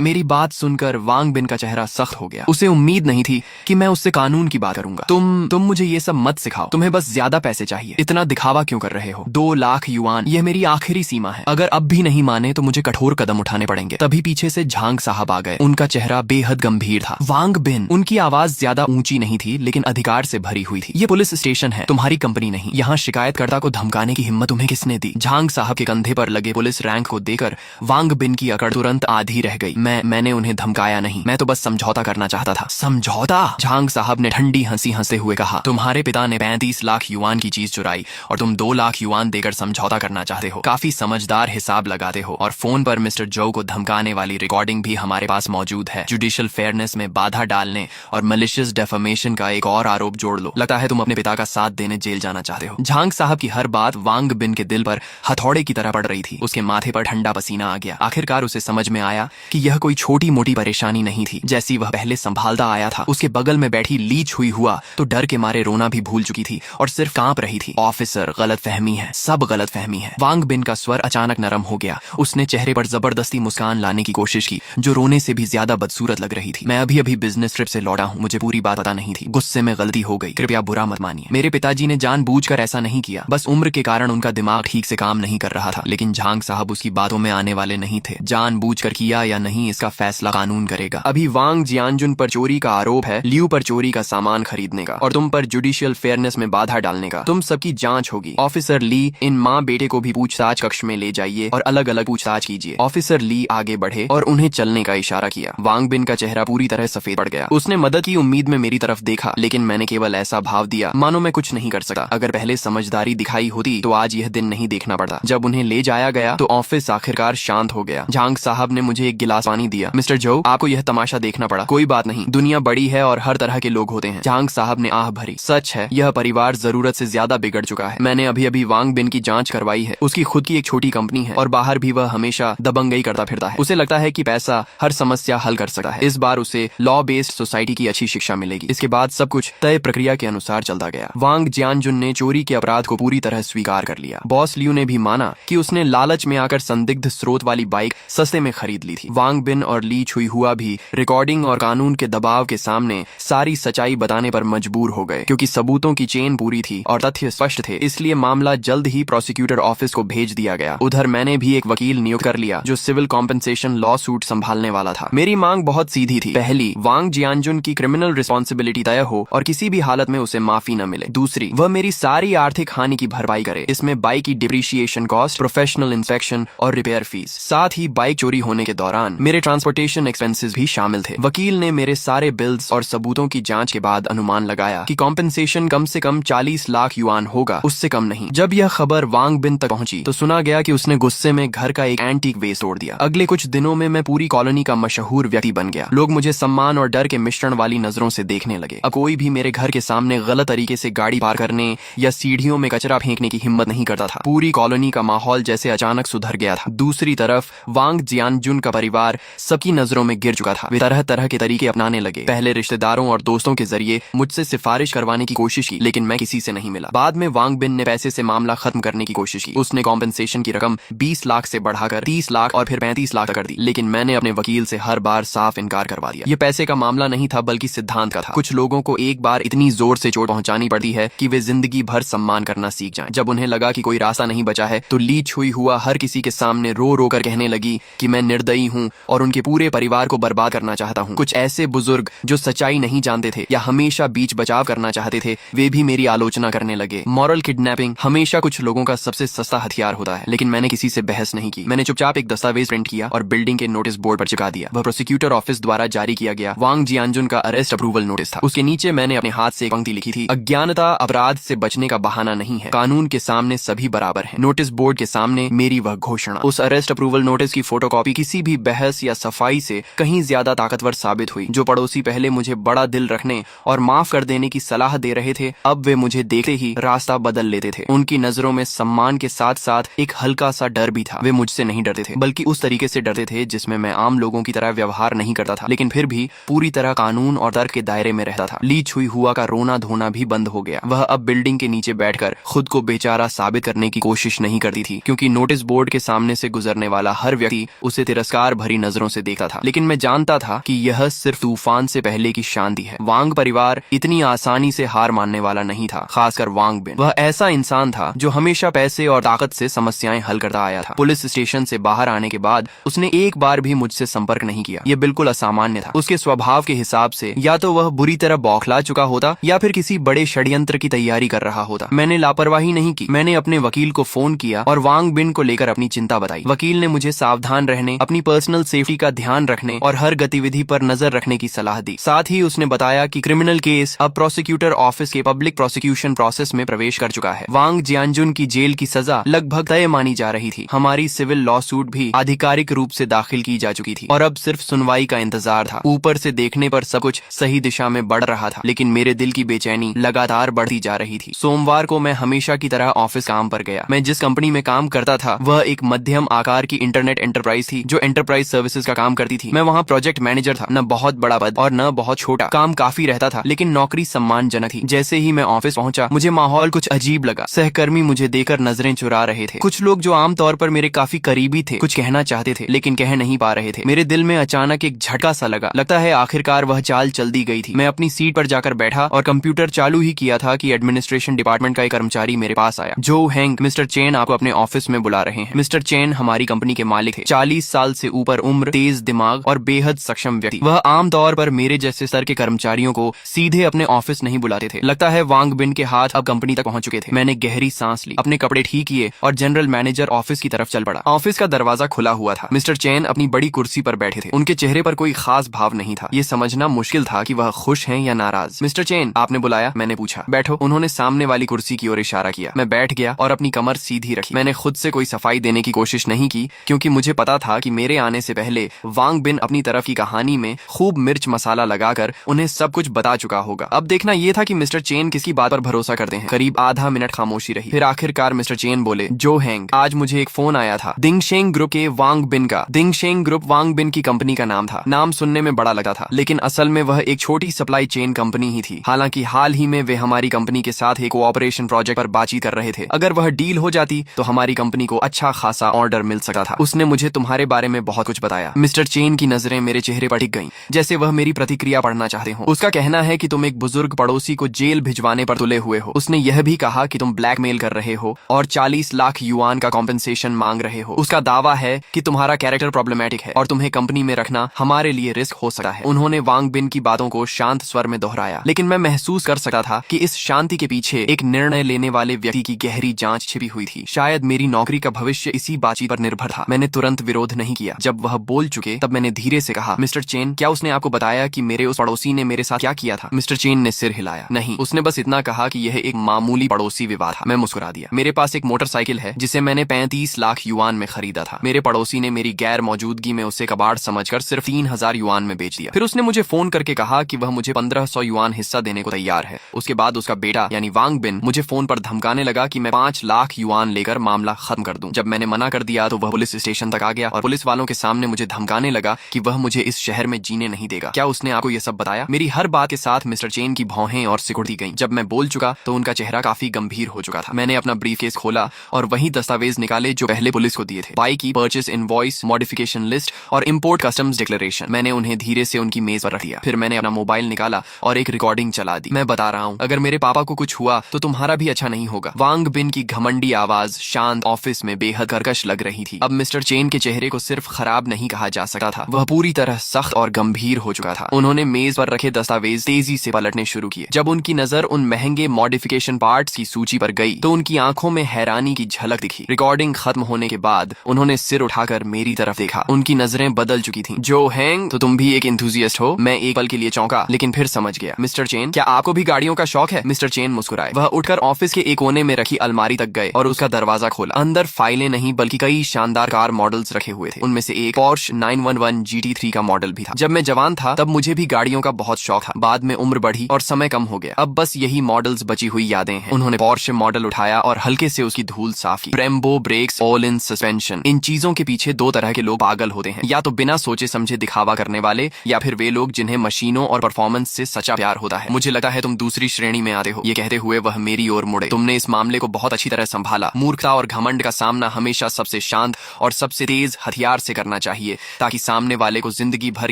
मेरी बात सुनकर वांग बिन का चेहरा सख्त हो गया। उसे उम्मीद नहीं थी कि मैं उससे कानून की बात करूंगा। तुम मुझे ये सब मत सिखाओ। तुम्हें बस ज्यादा पैसे चाहिए। इतना दिखावा क्यों कर रहे हो? 2 लाख युआन, यह मेरी आखिरी सीमा है। अगर अब भी नहीं माने तो मुझे कठोर कदम उठाने पड़ेंगे। तभी पीछे से झांग साहब आ गए। उनका चेहरा बेहद गंभीर था। वांग बिन, उनकी आवाज ज्यादा ऊंची नहीं थी लेकिन अधिकार से भरी हुई थी। ये पुलिस स्टेशन है, तुम्हारी कंपनी नहीं। यहाँ शिकायतकर्ता को धमकाने की हिम्मत तुम्हें किसने दी? झांग साहब के कंधे पर लगे पुलिस रैंक को देकर वांग बिन की अकड़ तुरंत आधी रह गई। मैंने उन्हें धमकाया नहीं, मैं तो बस समझौता करना चाहता था। समझौता? झांग साहब ने ठंडी हंसी हंसते हुए कहा, तुम्हारे पिता ने 35 लाख युआन की चीज चुराई और तुम 2 लाख युआन देकर समझौता करना चाहते हो। काफी समझदार हिसाब लगाते हो। और फोन पर मिस्टर जो को धमकाने वाली रिकॉर्डिंग भी हमारे पास मौजूद है। जुडिशियल फेयरनेस में बाधा डालने और मलिशियस डेफेमेशन का एक और आरोप जोड़ लो। लगता है तुम अपने पिता का साथ देने जेल जाना चाहते हो। झांग साहब की हर बात वांग बिन के दिल पर हथौड़े की तरह पड़ रही थी। उसके माथे पर ठंडा पसीना आ गया। आखिरकार उसे समझ में आया कि यह कोई छोटी मोटी परेशानी नहीं थी जैसी वह पहले संभालता आया था। उसके बगल में बैठी ली छुई हुआ तो डर के मारे रोना भी भूल चुकी थी और सिर्फ कांप रही थी। ऑफिसर, गलतफहमी है, सब गलतफहमी है। वांग बिन का स्वर अचानक नरम हो गया। उसने चेहरे पर जबरदस्ती मुस्कान लाने की कोशिश की जो रोने से भी ज्यादा बदसूरत लग रही थी। मैं अभी बिजनेस ट्रिप से लौटा हूँ, मुझे पूरी बात पता नहीं थी। गुस्से में गलती हो गई, कृपया बुरा मत मानिए। मेरे पिताजी ने जानबूझकर ऐसा नहीं किया, बस उम्र के कारण उनका दिमाग ठीक से काम नहीं कर रहा था। लेकिन झांग साहब उसकी बातों में आने वाले नहीं थे। जानबूझकर किया या नहीं, इसका फैसला कानून करेगा। अभी वांग जियानजुन पर चोरी का आरोप है, लियू पर चोरी का सामान खरीदने का और तुम पर जुडिशियल फेयरनेस में बाधा डालने का। तुम सबकी जांच होगी। ऑफिसर ली, इन माँ बेटे को भी पूछताछ कक्ष में ले जाइए और अलग अलग पूछताछ कीजिए। ऑफिसर ली आगे बढ़े और उन्हें चलने का इशारा किया। वांग बिन का चेहरा पूरी तरह सफेद पड़ गया। उसने मदद की उम्मीद में मेरी तरफ देखा, लेकिन मैंने केवल ऐसा भाव दिया मानो मैं कुछ नहीं कर सकता। अगर पहले समझदारी दिखाई होती तो आज यह दिन नहीं देखना पड़ता। जब उन्हें ले जाया गया तो ऑफिस आखिरकार शांत हो गया। झांग साहब ने मुझे एक गिलास पानी दिया। मिस्टर जो, आपको यह तमाशा देखना पड़ा। कोई बात नहीं, दुनिया बड़ी है और हर तरह के लोग होते हैं। झांग साहब ने आह भरी। सच है, यह परिवार जरूरत से ज्यादा बिगड़ चुका है। मैंने अभी वांग बिन की जांच करवाई है। उसकी खुद की एक छोटी कंपनी है और बाहर भी वह हमेशा दबंगई करता फिरता है। उसे लगता है कि पैसा हर समस्या हल कर सकता है। इस बार उसे लॉ बेस्ड सोसाइटी की अच्छी शिक्षा मिलेगी। इसके बाद सब कुछ तय प्रक्रिया के अनुसार चलता गया। वांग जियानजुन ने चोरी के अपराध को पूरी तरह स्वीकार कर लिया। बॉस लियू ने भी माना कि उसने लालच में आकर संदिग्ध स्रोत वाली बाइक सस्ते में खरीद ली थी। वांग बिन और ली छुई हुआ भी रिकॉर्डिंग और कानून के दबाव के सामने सारी सच्चाई बताने पर मजबूर हो गए। क्योंकि सबूतों की चेन पूरी थी और तथ्य स्पष्ट थे, इसलिए मामला जल्द ही प्रोसिक्यूटर ऑफिस को भेज दिया गया। उधर मैंने भी एक वकील नियुक्त कर लिया जो सिविल कॉम्पेंसेशन लॉ सूट संभालने वाला था। मेरी मांग बहुत सीधी थी। पहली, वांग जियानजुन की क्रिमिनल रिस्पॉन्सिबिलिटी तय हो और किसी भी हालत में उसे माफी न मिले। दूसरी, वह मेरी सारी आर्थिक हानि की भरपाई करे। इसमें बाइक की डिप्रिशिएशन कॉस्ट, प्रोफेशनल इंस्पेक्शन और रिपेयर फीस, साथ ही बाइक चोरी होने के दौरान मेरे ट्रांसपोर्टेशन एक्सपेंसेस भी शामिल थे। वकील ने मेरे सारे बिल्स और सबूतों की जांच के बाद अनुमान लगाया कि कॉम्पेंसेशन कम से कम 40 लाख युआन होगा, उससे कम नहीं। जब यह खबर वांग बिन तक पहुंची तो सुना गया कि उसने गुस्से में घर का एक एंटीक वेस तोड़ दिया। अगले कुछ दिनों में मैं पूरी कॉलोनी का मशहूर व्यक्ति बन गया। लोग मुझे सम्मान और डर के मिश्रण वाली नजरों से देखने लगे। अब कोई भी मेरे घर के सामने गलत तरीके से गाड़ी पार करने या सीढ़ियों में कचरा फेंकने की हिम्मत नहीं करता था। पूरी कॉलोनी का माहौल जैसे अचानक सुधर गया था। दूसरी तरफ वांग जियानजुन का परिवार सबकी नजरों में गिर चुका था। वे तरह तरह के तरीके अपनाने लगे। पहले रिश्तेदारों और दोस्तों के जरिए मुझसे सिफारिश करवाने की कोशिश की, लेकिन मैं किसी से नहीं मिला। बाद में वांग बिन ने पैसे से मामला खत्म करने की कोशिश की। उसने कॉम्पेंसेशन की रकम 20 लाख से बढ़ाकर 30 लाख और फिर 35 लाख तक कर दी, लेकिन मैंने अपने वकील से हर बार साफ इनकार करवा दिया। ये पैसे का मामला नहीं था बल्कि सिद्धांत का था। कुछ लोगों को एक बार इतनी जोर से चोट पहुंचानी पड़ती है कि वे जिंदगी भर सम्मान करना सीख जाएं। जब उन्हें लगा कि कोई रास्ता नहीं बचा है तो ली छुई हुआ हर किसी के सामने रो रो कर कहने लगी कि मैं निर्दयी हूँ और उनके पूरे परिवार को बर्बाद करना चाहता हूँ। कुछ ऐसे बुजुर्ग जो सच्चाई नहीं जानते थे या हमेशा बीच बचाव करना चाहते थे, वे भी मेरी आलोचना करने लगे। मॉरल किडनैपिंग हमेशा कुछ लोगों का सबसे सस्ता हथियार होता है, लेकिन मैंने किसी से बहस नहीं की। मैंने चुपचाप एक दस्तावेज प्रिंट किया और बिल्डिंग के नोटिस बोर्ड पर चिपका दिया। वह प्रोसिक्यूटर ऑफिस द्वारा जारी किया गया वांग जियानजुन का अरेस्ट अप्रूवल नोटिस था। उसके नीचे मैंने अपने हाथ से एक पंक्ति लिखी थी, अज्ञानता अपराध से बचने का बहाना नहीं है, कानून के सामने सभी बराबर हैं। नोटिस बोर्ड के सामने मेरी वह घोषणा। उस अरेस्ट अप्रूवल नोटिस की फोटोकॉपी किसी भी बहस या सफाई से कहीं ज्यादा ताकतवर साबित हुई। जो पड़ोसी पहले मुझे बड़ा दिल रखने और माफ कर देने की सलाह दे रहे थे, अब वे मुझे देखते ही रास्ता बदल लेते थे। उनकी नजरों में सम्मान के साथ साथ एक हल्का सा डर भी था। वे मुझसे नहीं डरते थे, बल्कि उस तरीके से डरते थे जिसमें मैं आम लोगों की तरह व्यवहार नहीं करता था, लेकिन फिर भी पूरी तरह कानून और तर्क के दायरे में रहता था। ली छुई हुआ का रोना धोना भी बंद हो गया। वह अब बिल्डिंग के नीचे बैठकर खुद को बेचारा साबित करने की कोशिश खुश नहीं करती थी, क्योंकि नोटिस बोर्ड के सामने से गुजरने वाला हर व्यक्ति उसे तिरस्कार भरी नजरों से देखता था। लेकिन मैं जानता था कि यह सिर्फ तूफान से पहले की शांति है। वांग परिवार इतनी आसानी से हार मानने वाला नहीं था, खासकर वांग बिन। वह ऐसा इंसान था जो हमेशा पैसे और ताकत से समस्याएं हल करता आया था। पुलिस स्टेशन से बाहर आने के बाद उसने एक बार भी मुझसे संपर्क नहीं किया। यह बिल्कुल असामान्य था। उसके स्वभाव के हिसाब से या तो वह बुरी तरह बौखला चुका होता या फिर किसी बड़े षड्यंत्र की तैयारी कर रहा होता। मैंने लापरवाही नहीं की। मैंने अपने वकील को फोन किया और वांग बिन को लेकर अपनी चिंता बताई। वकील ने मुझे सावधान रहने, अपनी पर्सनल सेफ्टी का ध्यान रखने और हर गतिविधि पर नजर रखने की सलाह दी। साथ ही उसने बताया कि क्रिमिनल केस अब प्रोसिक्यूटर ऑफिस के पब्लिक प्रोसिक्यूशन प्रोसेस में प्रवेश कर चुका है। वांग जियानजुन की जेल की सजा लगभग तय मानी जा रही थी। हमारी सिविल लॉ सूट भी आधिकारिक रूप से दाखिल की जा चुकी थी और अब सिर्फ सुनवाई का इंतजार था। ऊपर से देखने पर सब कुछ सही दिशा में बढ़ रहा था, लेकिन मेरे दिल की बेचैनी लगातार बढ़ती जा रही थी। सोमवार को मैं हमेशा की तरह ऑफिस काम पर गया। मैं जिस कंपनी में काम करता था वह एक मध्यम आकार की इंटरनेट एंटरप्राइज थी जो एंटरप्राइज सर्विसेज का काम करती थी। मैं वहाँ प्रोजेक्ट मैनेजर था। न बहुत बड़ा पद और न बहुत छोटा। काम काफी रहता था, लेकिन नौकरी सम्मानजनक थी। जैसे ही मैं ऑफिस पहुंचा मुझे माहौल कुछ अजीब लगा। सहकर्मी मुझे देकर नजरें चुरा रहे थे। कुछ लोग जो आमतौर पर मेरे काफी करीबी थे कुछ कहना चाहते थे, लेकिन कह नहीं पा रहे थे। मेरे दिल में अचानक एक झटका सा लगा। लगता है आखिरकार वह चाल चल दी गई थी। मैं अपनी सीट पर जाकर बैठा और कंप्यूटर चालू ही किया था कि एडमिनिस्ट्रेशन डिपार्टमेंट का एक कर्मचारी मेरे पास आया। जो हैंग, मिस्टर चेन आपको अपने ऑफिस में बुला रहे हैं। मिस्टर चेन हमारी कंपनी के मालिक थे। 40 साल से ऊपर उम्र, तेज दिमाग और बेहद सक्षम व्यक्ति। वह आमतौर पर मेरे जैसे स्तर के कर्मचारियों को सीधे अपने ऑफिस नहीं बुलाते थे। लगता है वांग बिन के हाथ अब कंपनी तक पहुंच चुके थे। मैंने गहरी सांस ली, अपने कपड़े ठीक किए और जनरल मैनेजर ऑफिस की तरफ चल पड़ा। ऑफिस का दरवाजा खुला हुआ था। मिस्टर चेन अपनी बड़ी कुर्सी पर बैठे थे। उनके चेहरे पर कोई खास भाव नहीं था। ये समझना मुश्किल था कि वह खुश हैं या नाराज। मिस्टर चेन, आपने बुलाया? मैंने पूछा। बैठो। उन्होंने सामने वाली कुर्सी की ओर इशारा किया। मैं बैठ गया और अपनी कमर सीधी रखी। मैंने खुद से कोई सफाई देने की कोशिश नहीं की, क्योंकि मुझे पता था कि मेरे आने से पहले वांग बिन अपनी तरफ की कहानी में खूब मिर्च मसाला लगाकर उन्हें सब कुछ बता चुका होगा। अब देखना यह था कि मिस्टर चेन किसकी बात पर भरोसा करते हैं। करीब आधा मिनट खामोशी रही। फिर आखिरकार मिस्टर चेन बोले, जो हैंग, आज मुझे एक फोन आया था दिंगशेंग ग्रुप के वांग बिन का। दिंगशेंग ग्रुप वांग बिन की कंपनी का नाम था। नाम सुनने में बड़ा लगा था, लेकिन असल में वह एक छोटी सप्लाई चेन कंपनी ही थी। हालांकि हाल ही में वे हमारी कंपनी के साथ एक कोऑपरेशन प्रोजेक्ट पर बातचीत कर रहे थे। अगर वह डील हो जाती तो हमारी कंपनी को अच्छा खासा ऑर्डर मिल सकता था। उसने मुझे तुम्हारे बारे में बहुत कुछ बताया। मिस्टर चेन की नजरें मेरे चेहरे पर टिक गईं, जैसे वह मेरी प्रतिक्रिया पढ़ना चाहते हो। उसका कहना है कि तुम एक बुजुर्ग पड़ोसी को जेल भिजवाने पर तुले हुए हो। उसने यह भी कहा कि तुम ब्लैकमेल कर रहे हो और 40 लाख युआन का कॉम्पेंसेशन मांग रहे हो। उसका दावा है कि तुम्हारा कैरेक्टर प्रॉब्लमैटिक है और तुम्हें कंपनी में रखना हमारे लिए रिस्क हो सकता है। उन्होंने वांग बिन की बातों को शांत स्वर में दोहराया, लेकिन मैं महसूस कर सकता था कि इस शांति के पीछे एक निर्णय लेने वाले व्यक्ति की गहरी जांच छिपी हुई थी। शायद मेरी नौकरी का भविष्य इसी बातचीत पर निर्भर था। मैंने तुरंत विरोध नहीं किया। जब वह बोल चुके तब मैंने धीरे से कहा, मिस्टर चेन, क्या उसने आपको बताया कि मेरे उस पड़ोसी ने मेरे साथ क्या किया था? मिस्टर चेन ने सिर हिलाया। नहीं, उसने बस इतना कहा कि यह एक मामूली पड़ोसी विवाद था। मैं मुस्कुरा दिया। मेरे पास एक मोटरसाइकिल है जिसे मैंने 35 लाख युआन में खरीदा था। मेरे पड़ोसी ने मेरी गैर मौजूदगी में उसे कबाड़ समझकर सिर्फ 3000 युआन में बेच दिया। फिर उसने मुझे फोन करके कहा कि वह मुझे 1500 युआन हिस्सा देने को तैयार है। उसके बाद उसका बेटा यानी वांग बिन मुझे फोन पर धमकाने लगा कि मैं 5 लाख युआन लेकर मामला खत्म कर दूं। जब मैंने मना कर दिया तो वह पुलिस स्टेशन तक आ गया और पुलिस वालों के सामने मुझे धमकाने लगा कि वह मुझे इस शहर में जीने नहीं देगा। क्या उसने आपको यह सब बताया? मेरी हर बात के साथ मिस्टर चेन की भौहें और सिकुड़ती गईं। जब मैं बोल चुका तो उनका चेहरा काफी गंभीर हो चुका था। मैंने अपना ब्रीफकेस खोला और वही दस्तावेज निकाले जो पहले पुलिस को दिए थे। बाइक की परचेस इनवॉइस, मॉडिफिकेशन लिस्ट और इंपोर्ट कस्टम्स डिक्लेरेशन। मैंने उन्हें धीरे से उनकी मेज पर रख दिया। फिर मैंने अपना मोबाइल निकाला और एक रिकॉर्डिंग चला दी। मैं बता रहा हूँ, अगर मेरे पापा को कुछ हुआ तो तुम्हारा भी अच्छा नहीं होगा। वांग बिन की घमंडी आवाज शांत ऑफिस में बेहद कर्कश लग रही थी। अब मिस्टर चेन के चेहरे को सिर्फ खराब नहीं कहा जा सकता था, वह पूरी तरह सख्त और गंभीर हो चुका था। उन्होंने मेज पर रखे दस्तावेज तेजी से पलटने शुरू किए। जब उनकी नजर उन महंगे मॉडिफिकेशन पार्ट्स की सूची पर गई तो उनकी आंखों में हैरानी की झलक दिखी। रिकॉर्डिंग खत्म होने के बाद उन्होंने सिर उठाकर मेरी तरफ देखा। उनकी नजरें बदल चुकी थीं। जो हैंग, तो तुम भी एक एंथुसियास्ट हो? मैं एक पल के लिए चौंका, लेकिन फिर समझ गया। मिस्टर चेन, क्या आपको भी गाड़ियों का शौक है? मिस्टर चेन मुस्कुराए। वह उठकर ऑफिस के एक कोने में रखी अलमारी तक गए और उसका दरवाजा खोला। अंदर फाइलें नहीं बल्कि कई शानदार कार मॉडल्स रखे हुए थे। उनमें से एक पोर्श 911 GT3 का मॉडल भी था। जब मैं जवान था तब मुझे भी गाड़ियों का बहुत शौक था। बाद में उम्र बढ़ी और समय कम हो गया। अब बस यही मॉडल्स बची हुई यादें हैं। उन्होंने पोर्श मॉडल उठाया और हल्के से उसकी धूल साफ की। Brembo brakes, Ohlins suspension, इन चीजों के पीछे दो तरह के लोग पागल होते हैं, या तो बिना सोचे समझे दिखावा करने वाले, या फिर वे लोग जिन्हें मशीनों और परफॉर्मेंस से सच्चा प्यार होता है। मुझे लगा है तुम दूसरी श्रेणी में आते हो। ये कहते हुए वह मेरी ओर मुड़े। तुमने इस मामले को बहुत अच्छी तरह संभाला मूर्खता मूर्खता और घमंड का सामना हमेशा सबसे शांत और सबसे तेज हथियार से करना चाहिए, ताकि सामने वाले को जिंदगी भर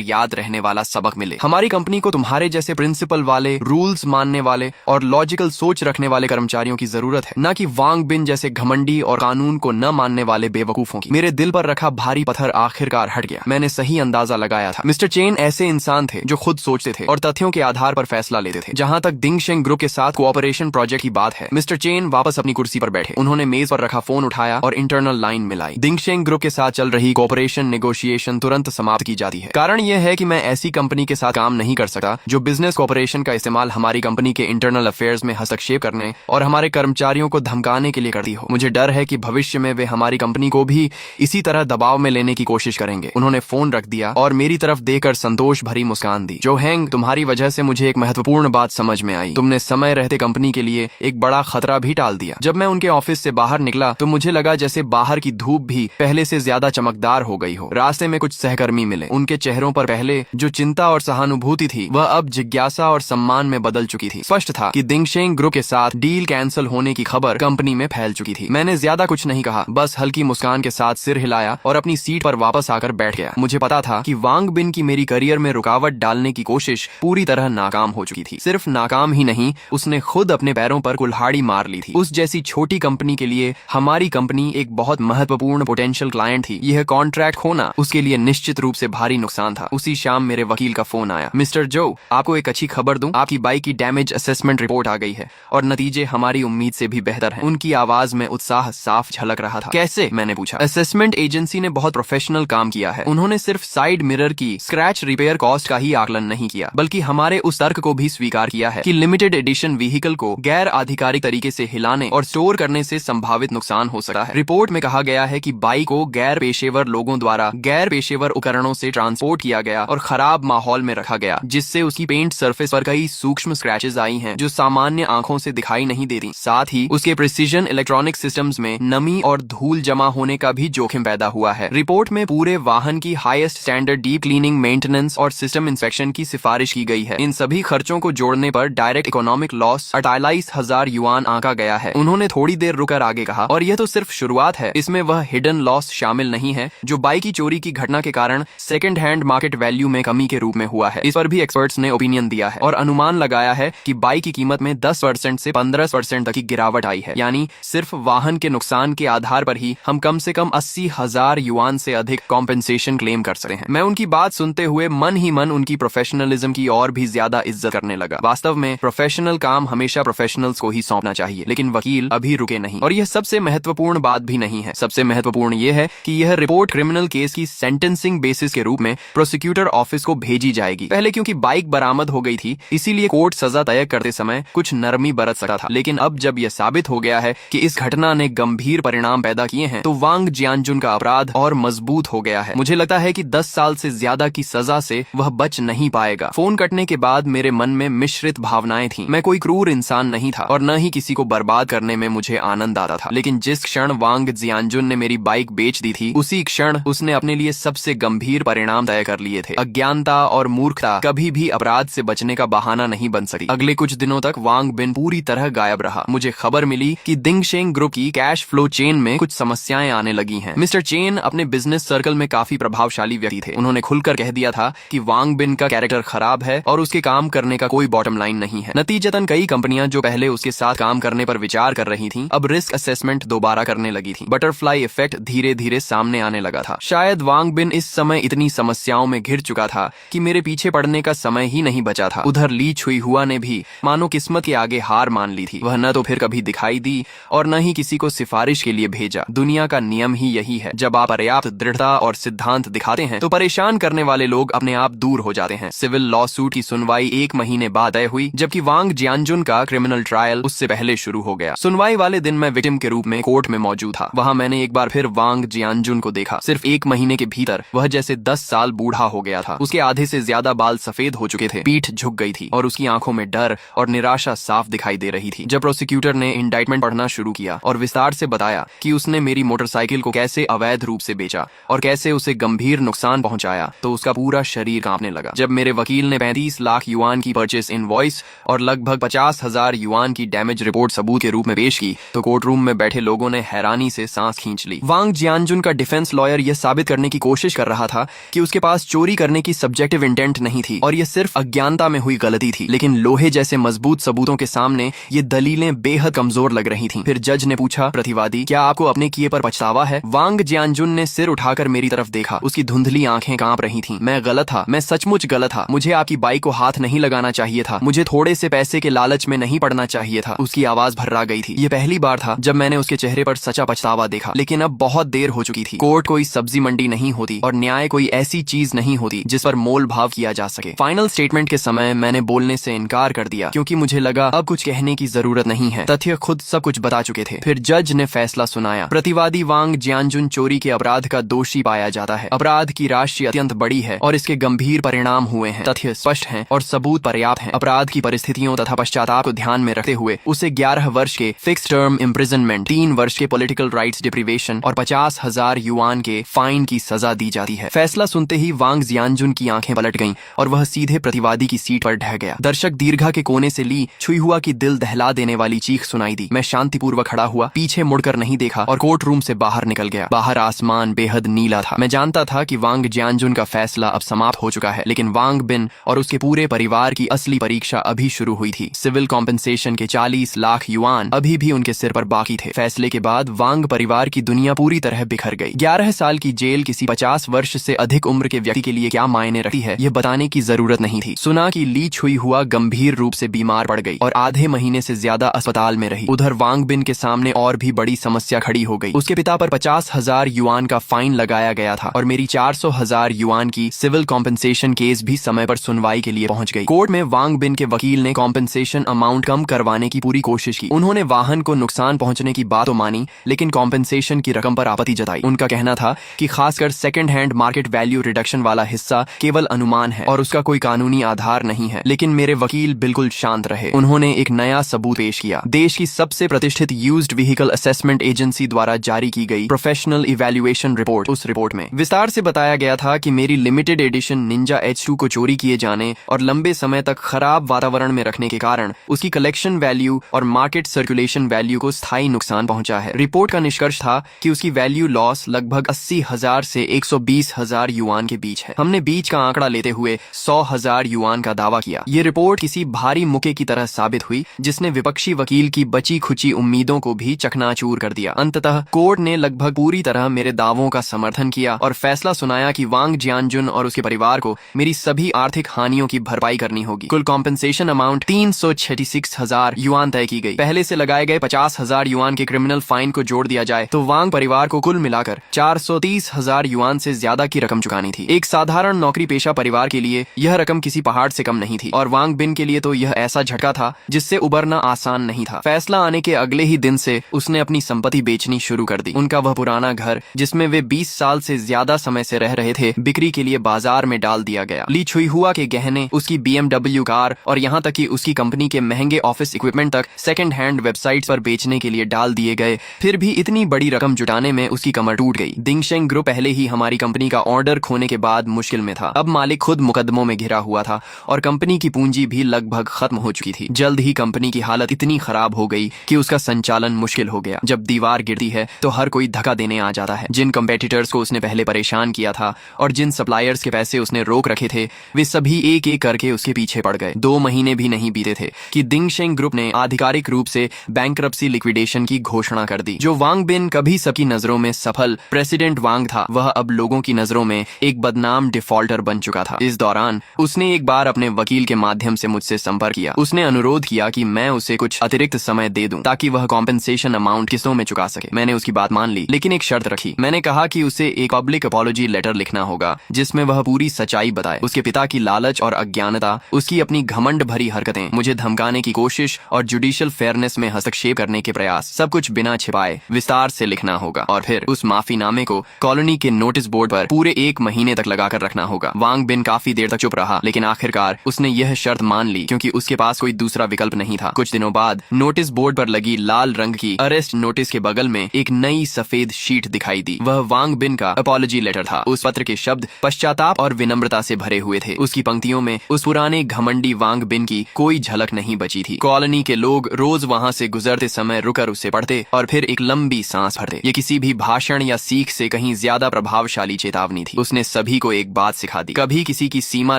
याद रहने वाला सबक मिले। हमारी कंपनी को तुम्हारे जैसे प्रिंसिपल वाले, रूल्स मानने वाले और लॉजिकल सोच रखने वाले कर्मचारियों की जरूरत है, न कि वांग बिन जैसे घमंडी और कानून को न मानने वाले बेवकूफों की। मेरे दिल पर रखा भारी पत्थर आखिरकार हट गया। मैंने सही अंदाजा लगाया था। मिस्टर चेन ऐसे इंसान थे जो खुद सोचते थे और तथ्यों के आधार पर फैसला लेते थे। जहां तक दिंगशेंग ग्रुप के साथ कोऑपरेशन प्रोजेक्ट की बात है, मिस्टर चेन वापस अपनी कुर्सी पर बैठे। उन्होंने मेज पर रखा फोन उठाया और इंटरनल लाइन मिलाई। दिंगशेंग ग्रुप के साथ चल रही कोऑपरेशन नेगोशिएशन तुरंत समाप्त की जाती है। कारण यह है कि मैं ऐसी कंपनी के साथ काम नहीं कर सकता जो बिजनेस कोऑपरेशन का इस्तेमाल हमारी कंपनी के इंटरनल अफेयर्स में हस्तक्षेप करने और हमारे कर्मचारियों को धमकाने के लिए करती हो। मुझे डर है कि भविष्य में वे हमारी कंपनी को भी इसी तरह दबाव में लेने की कोशिश करेंगे। उन्होंने फोन रख दिया और मेरी तरफ देखकर संतोष भरी मुस्कान दी। जो हैंग, तुम्हारी वजह से मुझे एक महत्वपूर्ण बात समझ में आई। तुमने समय रहते कंपनी के लिए एक बड़ा खतरा भी टाल दिया। जब मैं उनके ऑफिस से बाहर निकला तो मुझे लगा जैसे बाहर की धूप भी पहले से ज्यादा चमकदार हो गई हो। रास्ते में कुछ सहकर्मी मिले। उनके चेहरों पर पहले जो चिंता और सहानुभूति थी वह अब जिज्ञासा और सम्मान में बदल चुकी थी। स्पष्ट था कि दिंगशेंग ग्रुप के साथ डील कैंसिल होने की खबर कंपनी में फैल चुकी थी। मैंने ज्यादा कुछ नहीं कहा, बस हल्की मुस्कान के साथ सिर हिलाया और अपनी सीट पर वापस आकर बैठ गया। मुझे पता था कि वांग बिन की मेरी करियर में रुकावट डालने की कोशिश पूरी तरह नाकाम हो चुकी थी। सिर्फ नाकाम ही नहीं, उसने खुद अपने पैरों पर कुल्हाड़ी मार ली थी। उस जैसी छोटी कंपनी के लिए हमारी कंपनी एक बहुत महत्वपूर्ण पोटेंशियल क्लाइंट थी। यह कॉन्ट्रैक्ट खोना उसके लिए निश्चित रूप से भारी नुकसान था। उसी शाम मेरे वकील का फोन आया। मिस्टर जो, आपको एक अच्छी खबर दूं, आपकी बाइक की डैमेज असेसमेंट रिपोर्ट आ गई है और नतीजे हमारी उम्मीद से भी बेहतर हैं। उनकी आवाज में उत्साह साफ झलक रहा था। कैसे? मैंने पूछा। असेसमेंट एजेंसी ने बहुत प्रोफेशनल काम किया है। उन्होंने सिर्फ साइड मिरर की स्क्रैच रिपेयर कॉस्ट का ही आकलन नहीं किया, बल्कि हमारे उस तर्क को भी स्वीकार किया है कि लिमिटेड एडिशन व्हीकल को गैर आधिकारिक तरीके से हिलाने और स्टोर करने से संभावित नुकसान हो सकता है। रिपोर्ट में कहा गया है कि बाइक को गैर पेशेवर लोगों द्वारा गैर पेशेवर उपकरणों से ट्रांसपोर्ट किया गया और खराब माहौल में रखा गया, जिससे उसकी पेंट सरफेस पर कई सूक्ष्म स्क्रैचेस आई हैं जो सामान्य आंखों से दिखाई नहीं देती। साथ ही उसके प्रिसीजन इलेक्ट्रॉनिक सिस्टम्स में नमी और धूल जमा होने का भी जोखिम पैदा हुआ है। रिपोर्ट में पूरे वाहन की highest standard deep cleaning, maintenance और सिस्टम इंस्पेक्शन की सिफारिश की गई है। इन सभी खर्चों को जोड़ने पर डायरेक्ट इकोनॉमिक लॉस 48,000 युआन आंका गया है। उन्होंने थोड़ी देर रुकर आगे कहा, और यह तो सिर्फ शुरुआत है, इसमें वह हिडन लॉस शामिल नहीं है जो बाइक की चोरी की घटना के कारण सेकंड हैंड मार्केट वैल्यू में कमी के रूप में हुआ है। इस पर भी एक्सपर्ट्स ने ओपिनियन दिया है और अनुमान लगाया है कि बाइक की कीमत में 10% से 15% तक की गिरावट आई है। यानी सिर्फ वाहन के नुकसान के आधार पर ही हम कम से कम 80,000 युआन से अधिक कॉम्पेंसेशन क्लेम कर सकते हैं। मैं उनकी बात सुनते हुए मन ही मन उनकी प्रोफेशनलिज्म की और भी ज्यादा इज्जत करने लगा। वास्तव में प्रोफेशनल काम हमेशा प्रोफेशनल्स को ही सौंपना चाहिए, लेकिन वकील अभी रुके नहीं। और यह सबसे महत्वपूर्ण बात भी नहीं है। सबसे महत्वपूर्ण यह है कि यह रिपोर्ट क्रिमिनल केस की सेंटेंसिंग बेसिस के रूप में प्रोसिक्यूटर ऑफिस को भेजी जाएगी। पहले क्योंकि बाइक बरामद हो गई थी, इसीलिए कोर्ट सजा तय करते समय कुछ नरमी बरत सकता था, लेकिन अब जब यह साबित हो गया है कि इस घटना ने गंभीर परिणाम पैदा किए हैं, तो वांग जियानजुन का अपराध और मजबूत हो गया है। मुझे लगता है कि 10 साल से ज्यादा की सजा से वह बच नहीं पाएगा। फोन कटने के बाद मेरे मन में मिश्रित भावनाएं थीं। मैं कोई क्रूर इंसान नहीं था और न ही किसी को बर्बाद करने में मुझे आनंद आता था, लेकिन जिस क्षण वांग जियानजुन ने मेरी बाइक बेच दी थी, उसी क्षण उसने अपने लिए सबसे गंभीर परिणाम तय कर लिए थे। अज्ञानता और मूर्खता कभी भी अपराध से बचने का बहाना नहीं बन सकती। अगले कुछ दिनों तक वांग बिन पूरी तरह गायब रहा। मुझे खबर मिली कि दिंगशेंग ग्रुप की कैश फ्लो चेन में कुछ समस्याएं आने लगी हैं। मिस्टर चेन अपने बिजनेस सर्कल में काफी प्रभावशाली व्यक्ति थे। उन्होंने खुलकर कह दिया था कि वांग बिन का कैरेक्टर खराब है और उसके काम करने का कोई बॉटम लाइन नहीं है। नतीजतन कई कंपनियां जो पहले उसके साथ काम करने पर विचार कर रही थीं, अब रिस्क असेसमेंट दोबारा करने लगी थीं। बटरफ्लाई इफेक्ट धीरे धीरे सामने आने लगा था। शायद वांग बिन इस समय इतनी समस्याओं में घिर चुका था कि मेरे पीछे पड़ने का समय ही नहीं बचा था। उधर ली छुई हुआ ने भी मानो किस्मत के आगे हार मान ली थी। वह न तो फिर कभी दिखाई दी और न ही किसी को सिफारिश के लिए भेजा। दुनिया का नियम ही यही है, जब आप पर्याप्त दृढ़ता और सिद्धांत दिखाते हैं तो परेशान करने वाले लोग अपने आप दूर हो जाते हैं। सिविल लॉ सूट की सुनवाई 1 महीने बाद तय हुई, जबकि वांग जियानजुन का क्रिमिनल ट्रायल उससे पहले शुरू हो गया। सुनवाई वाले दिन मैं विक्टिम के रूप में कोर्ट में मौजूद था। वहां मैंने एक बार फिर वांग जियानजुन को देखा। सिर्फ 1 महीने के भीतर वह जैसे 10 साल बूढ़ा हो गया था। उसके आधे से ज्यादा बाल सफेद हो चुके थे, पीठ झुक गई थी और उसकी आंखों में डर और निराशा साफ दिखाई दे रही थी। जब प्रोसिक्यूटर ने इंडाइटमेंट पढ़ना शुरू किया और विस्तार से बताया कि उसने मेरी मोटरसाइकिल को कैसे अवैध रूप से बेचा और कैसे उसे गंभीर नुकसान पहुंचाया, तो उसका पूरा शरीर कांपने लगा। जब मेरे वकील ने 35 लाख युआन की परचेस इनवॉइस और लगभग 50,000 युआन की डैमेज रिपोर्ट सबूत के रूप में पेश की, तो कोर्ट रूम में बैठे लोगों ने हैरानी से सांस खींच ली। वांग जियानजुन का डिफेंस लॉयर यह साबित करने की कोशिश कर रहा था कि उसके पास चोरी करने की सब्जेक्टिव इंटेंट नहीं थी और यह सिर्फ अज्ञानता में हुई गलती थी, लेकिन लोहे जैसे मजबूत सबूतों के सामने ये दलीलें बेहद कमजोर लग रही थीं। फिर जज ने पूछा, प्रतिवादी, क्या आपको अपने किए पर पछतावा है? वांग जियानजुन ने सिर उठाकर मेरी तरफ देखा। उसकी धुंधली आंखें कांप रही थीं। मैं गलत था, मैं सचमुच गलत था। मुझे आपकी बाइक को हाथ नहीं लगाना चाहिए था। मुझे थोड़े से पैसे के लालच में नहीं पड़ना चाहिए था। उसकी आवाज भर्रा गई थी। यह पहली बार था जब मैंने उसके चेहरे पर सच्चा पछतावा देखा, लेकिन अब बहुत देर हो चुकी थी। कोर्ट कोई सब्जी मंडी नहीं होती और न्याय कोई ऐसी चीज नहीं होती जिस पर मोल भाव किया जा सके। फाइनल स्टेटमेंट के समय मैंने बोलने से इनकार कर दिया क्योंकि मुझे लगा अब कुछ कहने की जरूरत नहीं है। तथ्य खुद सब कुछ बता चुके थे। फिर जज ने फैसला सुनाया। प्रतिवादी वांग जियानजुन चोरी के अपराध का दोषी पाया जाता है। अपराध की राशि अत्यंत बड़ी है और इसके गंभीर परिणाम हुए हैं। तथ्य स्पष्ट हैं और सबूत पर्याप्त हैं। अपराध की परिस्थितियों तथा पश्चाताप को ध्यान में रखते हुए उसे 11 वर्ष के फिक्स टर्म इम्प्रिजनमेंट, 3 वर्ष के पॉलिटिकल राइट्स डिप्रीवेशन और 50,000 युआन के फाइन की सजा दी जाती है। फैसला सुनते ही वांग जियानजुन की आंखें पलट गईं और वह सीधे प्रतिवादी की सीट पर ढह गया। दर्शक दीर्घा के कोने से ली छुई हुआ की दिल दहला देने वाली चीख सुनाई दी। मैं शांतिपूर्वक खड़ा हुआ, पीछे मुड़कर नहीं देखा और कोर्ट रूम से बाहर निकल गया। बाहर आसमान बेहद नीला था। मैं जानता था कि वांग जियानजुन का फैसला अब समाप्त हो चुका है, लेकिन वांग बिन और उसके पूरे परिवार की असली परीक्षा अभी शुरू हुई थी। सिविल कॉम्पेंसेशन के 40 लाख युआन अभी भी उनके सिर पर बाकी थे। फैसले के बाद वांग परिवार की दुनिया पूरी तरह बिखर गई। 11 साल की जेल किसी 50 वर्ष से अधिक उम्र के व्यक्ति के लिए क्या मायने रखती है, यह बताने की जरूरत नहीं थी। सुना कि ली छुई हुआ गंभीर रूप से बीमार पड़ गई और आधे महीने से ज्यादा अस्पताल में रही। उधर वांग बिन के सामने और भी बड़ी समस्या खड़ी हो गई। उसके पिता पर 50,000 युआन का फाइन लगाया गया था और मेरी 400,000 युआन की सिविल कॉम्पेंसेशन केस भी समय पर सुनवाई के लिए पहुंच गई। कोर्ट में वांग बिन के वकील ने कॉम्पेंसेशन अमाउंट कम करवाने की पूरी कोशिश की। उन्होंने वाहन को नुकसान पहुंचने की बात तो मानी, लेकिन कॉम्पेंसेशन की रकम पर आपत्ति जताई। उनका कहना था कि खासकर second hand market value reduction वाला हिस्सा केवल अनुमान है और उसका कोई कानूनी आधार नहीं है। लेकिन मेरे वकील बिल्कुल शांत रहे। उन्होंने एक नया सबूत पेश किया। देश की सबसे प्रतिष्ठित यूज्ड व्हीकल असेसमेंट एजेंसी द्वारा जारी की गई प्रोफेशनल इवैल्यूएशन रिपोर्ट। उस रिपोर्ट में विस्तार से बताया गया था कि मेरी लिमिटेड एडिशन निंजा H2 को चोरी किए जाने और लंबे समय तक खराब वातावरण में रखने के कारण उसकी कलेक्शन वैल्यू और मार्केट सर्कुलेशन वैल्यू को स्थायी नुकसान पहुंचा है। रिपोर्ट का निष्कर्ष था कि उसकी वैल्यू लॉस लगभग 80,000 से 120,000 युआन के बीच है। हमने बीच का आंकड़ा लेते हुए 100,000 युआन का दावा किया। ये रिपोर्ट किसी भारी मुक्के की तरह साबित हुई जिसने विपक्षी वकील की बची खुची उम्मीदों को भी चकनाचूर कर दिया। अंततः कोर्ट ने लगभग पूरी तरह मेरे दावों का समर्थन किया और फैसला सुनाया कि वांग जियानजुन और उसके परिवार को मेरी सभी आर्थिक हानियों की भरपाई करनी होगी। कुल कॉम्पेंसेशन अमाउंट 366,000 युआन तय की गई। पहले से लगाए गए 50,000 युआन के क्रिमिनल फाइन को जोड़ दिया जाए तो वांग परिवार को कुल मिलाकर 430,000 युआन से ज्यादा की रकम चुकानी थी। एक साधारण नौकरी पेशा परिवार के लिए यह रकम किसी पहाड़ से कम नहीं थी और वांग बिन के लिए तो यह ऐसा झटका था जिससे उबरना आसान नहीं था। फैसला आने के अगले ही दिन से उसने अपनी संपत्ति बेचनी शुरू कर दी। उनका वह पुराना घर जिसमें वे 20 साल से ज्यादा समय से रह रहे थे, बिक्री के लिए बाजार में डाल दिया गया। ली छुई हुआ के गहने, उसकी BMW कार और यहाँ तक कि उसकी कंपनी के महंगे ऑफिस इक्विपमेंट तक सेकंड हैंड वेबसाइट्स पर बेचने के लिए डाल दिए गए। फिर भी इतनी बड़ी रकम जुटाने में उसकी कमर टूट गई। दिंगशेंग ग्रुप पहले ही हमारी कंपनी का ऑर्डर खोने के बाद मुश्किल में था। अब मालिक खुद मुकदमों में घिरा हुआ था और कंपनी की पूंजी भी लगभग खत्म हो चुकी थी। जल्द ही कंपनी की हालत इतनी खराब हो गई कि उसका संचालन मुश्किल हो गया। जब दीवार गिरती है तो हर कोई धक्का देने आ जाता है। जिन कंपेटिटर्स को उसने पहले परेशान किया था और जिन सप्लायर्स के पैसे उसने रोक रखे थे, वे सभी एक एक करके उसके पीछे पड़ गए। 2 महीने भी नहीं बीते थे कि दिंगशेंग ग्रुप ने आधिकारिक रूप से बैंक्रप्सी लिक्विडेशन की घोषणा कर दी। जो वांग बिन कभी सबकी नजरों में सफल प्रेसिडेंट वांग था, वह अब लोगों की नजरों में एक बदनाम डिफॉल्टर बन चुका था। इस दौरान उसने एक बार अपने वकील के माध्यम से मुझसे संपर्क किया। उसने अनुरोध किया कि मैं उसे कुछ अतिरिक्त समय दे दूं ताकि वह कॉम्पेंसेशन अमाउंट किस्तों में चुका सके। मैंने उसकी बात मान ली, लेकिन एक शर्त रखी। मैंने कहा कि उसे एक पब्लिक अपॉलॉजी लेटर लिखना होगा जिसमें वह पूरी सच्चाई बताए। उसके पिता की लालच और अज्ञानता, उसकी अपनी घमंड भरी हरकतें, मुझे धमकाने की कोशिश और जुडिशियल फेयरनेस में हस्तक्षेप करने के प्रयास, सब कुछ बिना छिपाए विस्तार से लिखना होगा और फिर उस माफीनामे को कॉलोनी के नोटिस बोर्ड पर पूरे 1 महीने तक लगाकर रखना होगा। वांग बिन काफी देर तक चुप रहा, लेकिन आखिरकार उसने यह शर्त मान ली क्योंकि उसके पास कोई दूसरा विकल्प नहीं था। कुछ दिनों बाद नोटिस बोर्ड पर लगी लाल रंग की अरेस्ट नोटिस के बगल में एक नई सफेद शीट दिखाई दी। वह वांग बिन का अपॉलॉजी लेटर था। उस पत्र के शब्द पश्चाताप और विनम्रता से भरे हुए थे। उसकी पंक्तियों में उस पुराने घमंडी वांग बिन की कोई झलक नहीं बची थी। कॉलोनी के लोग रोज वहाँ से गुजरते समय रुक कर उसे पढ़ते और फिर एक लंबी सांस भरते। ये किसी भी भाषण या सीख से कहीं ज्यादा प्रभावशाली चेतावनी थी। उसने सभी को एक बात सिखा दी, कभी किसी की सीमा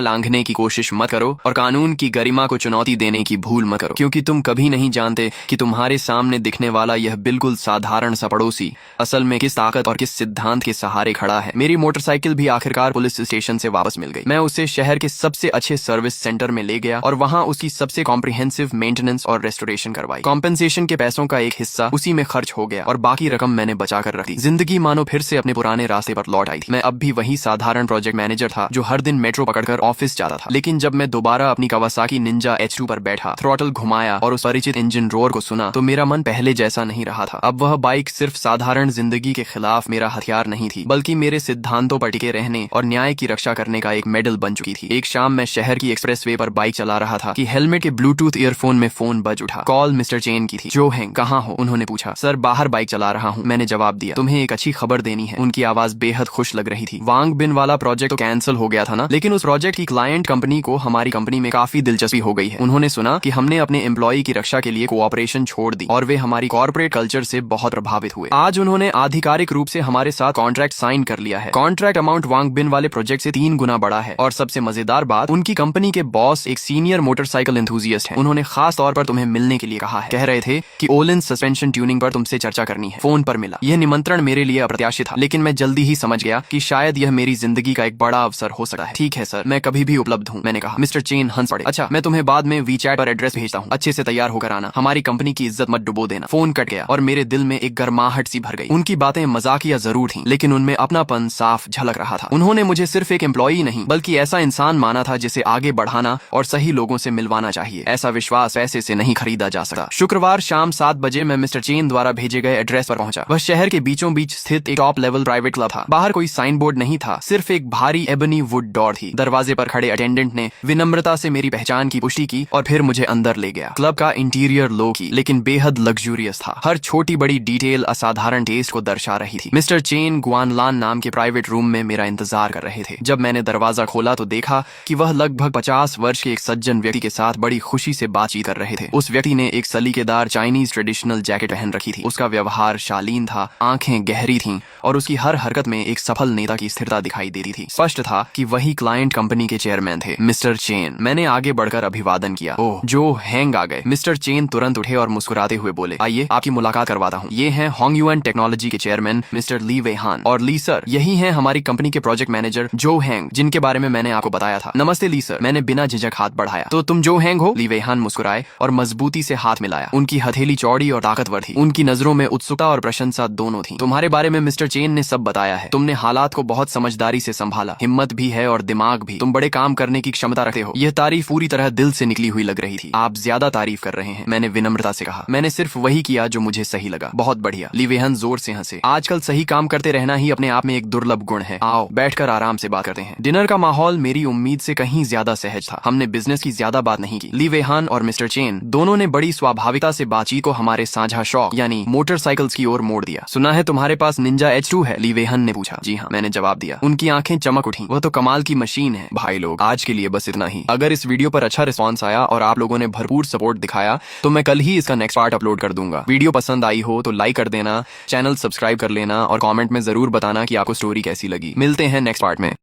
लांघने की कोशिश मत करो और कानून की गरिमा को चुनौती देने की भूल मत करो, क्योंकि तुम कभी नहीं जानते कि तुम्हारे सामने दिखने वाला यह बिल्कुल साधारण सा पड़ोसी असल में किस ताकत और किस सिद्धांत के सहारे खड़ा है। मेरी मोटरसाइकिल भी आखिरकार पुलिस स्टेशन से वापस मिल गई। मैं उसे शहर के सबसे अच्छे सर्विस सेंटर में ले गया और वहां उसकी सबसे कॉम्प्रिहेंसिव मेंटेनेंस और रेस्टोरेशन करवाई। कॉम्पेंसेशन के पैसों का एक हिस्सा उसी में खर्च हो गया और बाकी रकम मैंने बचा कर रख दी। जिंदगी मानो फिर से अपने पुराने रास्ते पर लौट आई थी। मैं अब भी वही साधारण प्रोजेक्ट मैनेजर था जो हर दिन मेट्रो पकड़कर ऑफिस जाता था। लेकिन जब मैं दोबारा अपनी कवासाकी निंजा H2 पर बैठा, थ्रॉटल घुमाया और उस परिचित इंजन रोर को सुना तो मेरा मन पहले जैसा नहीं रहा था। अब वह बाइक सिर्फ साधारण जिंदगी के खिलाफ मेरा हथियार नहीं थी, बल्कि मेरे सिद्धांतों पर टिके रहने और न्याय की रक्षा करने का एक मेडल बन चुकी थी। एक शाम मैं शहर की एक्सप्रेसवे पर बाइक चला रहा था कि हेलमेट के ब्लूटूथ ईयरफोन में फोन बज उठा। कॉल मिस्टर चेन की थी। जो हैंग, कहाँ हो? उन्होंने पूछा। सर, बाहर बाइक चला रहा हूँ, मैंने जवाब दिया। तुम्हें एक अच्छी खबर देनी है। उनकी आवाज बेहद खुश लग रही थी। वांग बिन वाला प्रोजेक्ट तो कैंसिल हो गया था ना, लेकिन उस प्रोजेक्ट की क्लाइंट कंपनी को हमारी कंपनी में काफी दिलचस्पी हो गई है। उन्होंने सुना कि हमने अपने एम्प्लॉय की रक्षा के लिए कोऑपरेशन छोड़ दी और वे हमारी कॉर्पोरेट कल्चर से बहुत प्रभावित हुए। आज उन्होंने आधिकारिक रूप से हमारे साथ कॉन्ट्रैक्ट साइन कर लिया है। कॉन्ट्रैक्ट अमाउंट वांग बिन वाले प्रोजेक्ट से 3 गुना बड़ा है और सबसे मजेदार बात, उनकी कंपनी के बॉस एक सीनियर मोटरसाइकिल एंथुसियास्ट हैं। उन्होंने खास तौर पर तुम्हें मिलने के लिए कहा है। कह रहे थे कि ओलिन सस्पेंशन ट्यूनिंग पर तुमसे चर्चा करनी है। फोन पर मिला। यह निमंत्रण मेरे लिए अप्रत्याशित था, लेकिन मैं जल्दी ही समझ गया कि शायद यह मेरी जिंदगी का एक बड़ा अवसर हो सकता है। ठीक है सर, मैं कभी भी उपलब्ध हूँ, मैंने कहा। मिस्टर चेन हंस पड़े। अच्छा, मैं तुम्हें बाद में वीचैट पर एड्रेस भेजता हूँ, अच्छे से तैयार होकर आना, हमारी कंपनी की इज्जत मत डुबो देना। फोन कट गया और मेरे दिल में एक गर्माहट सी भर गई। उनकी बातें मजाकिया जरूर थीं, लेकिन उनमें अपनापन साफ झलक रहा था। उन्होंने मुझे सिर्फ एक एम्प्लॉई नहीं बल्कि ऐसा इंसान माना था जिसे आगे बढ़ाना और सही लोगों से मिलवाना चाहिए। ऐसा विश्वास पैसे से नहीं खरीदा जा सकता। शुक्रवार शाम 7 बजे मैं मिस्टर चेन द्वारा भेजे गए एड्रेस पर पहुंचा। वह शहर के बीचों बीच स्थित एक टॉप लेवल प्राइवेट क्लब था। बाहर कोई साइन बोर्ड नहीं था, सिर्फ एक भारी एबनी वुड डोर थी। दरवाजे पर खड़े अटेंडेंट ने विनम्रता से मेरी पहचान की पुष्टि की और फिर मुझे अंदर ले गया। क्लब का इंटीरियर लो की लेकिन बेहद लग्जूरियस था। हर छोटी बड़ी डिटेल असाधारण टेस्ट को दर्शा रही थी। मिस्टर चेन गुआनलान नाम के प्राइवेट रूम में मेरा इंतजार कर रहे थे। जब मैंने दरवाजा खोला तो देखा कि वह लगभग 50 वर्ष के एक सज्जन व्यक्ति के साथ बड़ी खुशी से बातचीत कर रहे थे। उस व्यक्ति ने एक सलीकेदार चाइनीज ट्रेडिशनल जैकेट पहन रखी थी। उसका व्यवहार शालीन था, आंखें गहरी थीं और उसकी हर हरकत में एक सफल नेता की स्थिरता दिखाई देती थी। स्पष्ट था कि वही क्लाइंट कंपनी के चेयरमैन थे, मिस्टर चेन। मैंने आगे बढ़कर अभिवादन किया। ओह, जो हैंग आ गए। मिस्टर चेन तुरंत उठे और मुस्कुराते हुए बोले, आइए आपकी मुलाकात करवाता हूँ। ये हैं होंगयुएन टेक्नोलॉजी के चेयरमैन मिस्टर ली वेहान। और ली सर, यही हैं हमारी कंपनी के प्रोजेक्ट मैनेजर जो हैंग, जिनके बारे में मैंने आपको बताया था। नमस्ते ली सर, मैंने बिना झिझक हाथ बढ़ाया। तो तुम जो हैंग हो? ली वेहान मुस्कुराए और मजबूती से हाथ मिलाया। उनकी हथेली चौड़ी और ताकतवर थी। उनकी नजरों में उत्सुकता और प्रशंसा दोनों थी। तुम्हारे बारे में मिस्टर चेन ने सब बताया है। तुमने हालात को बहुत समझदारी से संभाला, हिम्मत भी है और दिमाग भी। तुम बड़े काम करने की क्षमता रखते हो। यह तारीफ पूरी तरह दिल से निकली हुई लग रही थी। आप ज्यादा तारीफ कर रहे हैं, मैंने विनम्रता से कहा। मैंने सिर्फ वही किया जो मुझे सही लगा। बहुत बढ़िया। ली वेहान जोर से हंसे। आजकल सही काम करते रहना ही अपने आप में एक दुर्लभ गुण है। आओ बैठकर आराम से बात करते हैं। डिनर का माहौल मेरी उम्मीद से कहीं ज्यादा सहज था। हमने बिजनेस की ज्यादा बात नहीं की। ली वेहान और मिस्टर चेन दोनों ने बड़ी स्वाभाविकता से बातचीत को हमारे साझा शौक यानी मोटरसाइकिल्स की ओर मोड़ दिया। सुना है तुम्हारे पास निंजा H2 है? ली वेहान ने पूछा। जी हाँ, मैंने जवाब दिया। उनकी आंखें चमक उठी। वह तो कमाल की मशीन है। भाई लोग, आज के लिए बस इतना ही। अगर इस वीडियो पर अच्छा रिस्पॉन्स आया और आप लोगों ने भरपूर सपोर्ट दिखाया तो मैं कल ही इसका नेक्स्ट पार्ट अपलोड कर दूंगा। वीडियो पसंद आई हो तो लाइक कर देना, चैनल सब्सक्राइब कर लेना और कमेंट में जरूर बताना कि आपको स्टोरी कैसी लगी। मिलते हैं नेक्स्ट पार्ट में।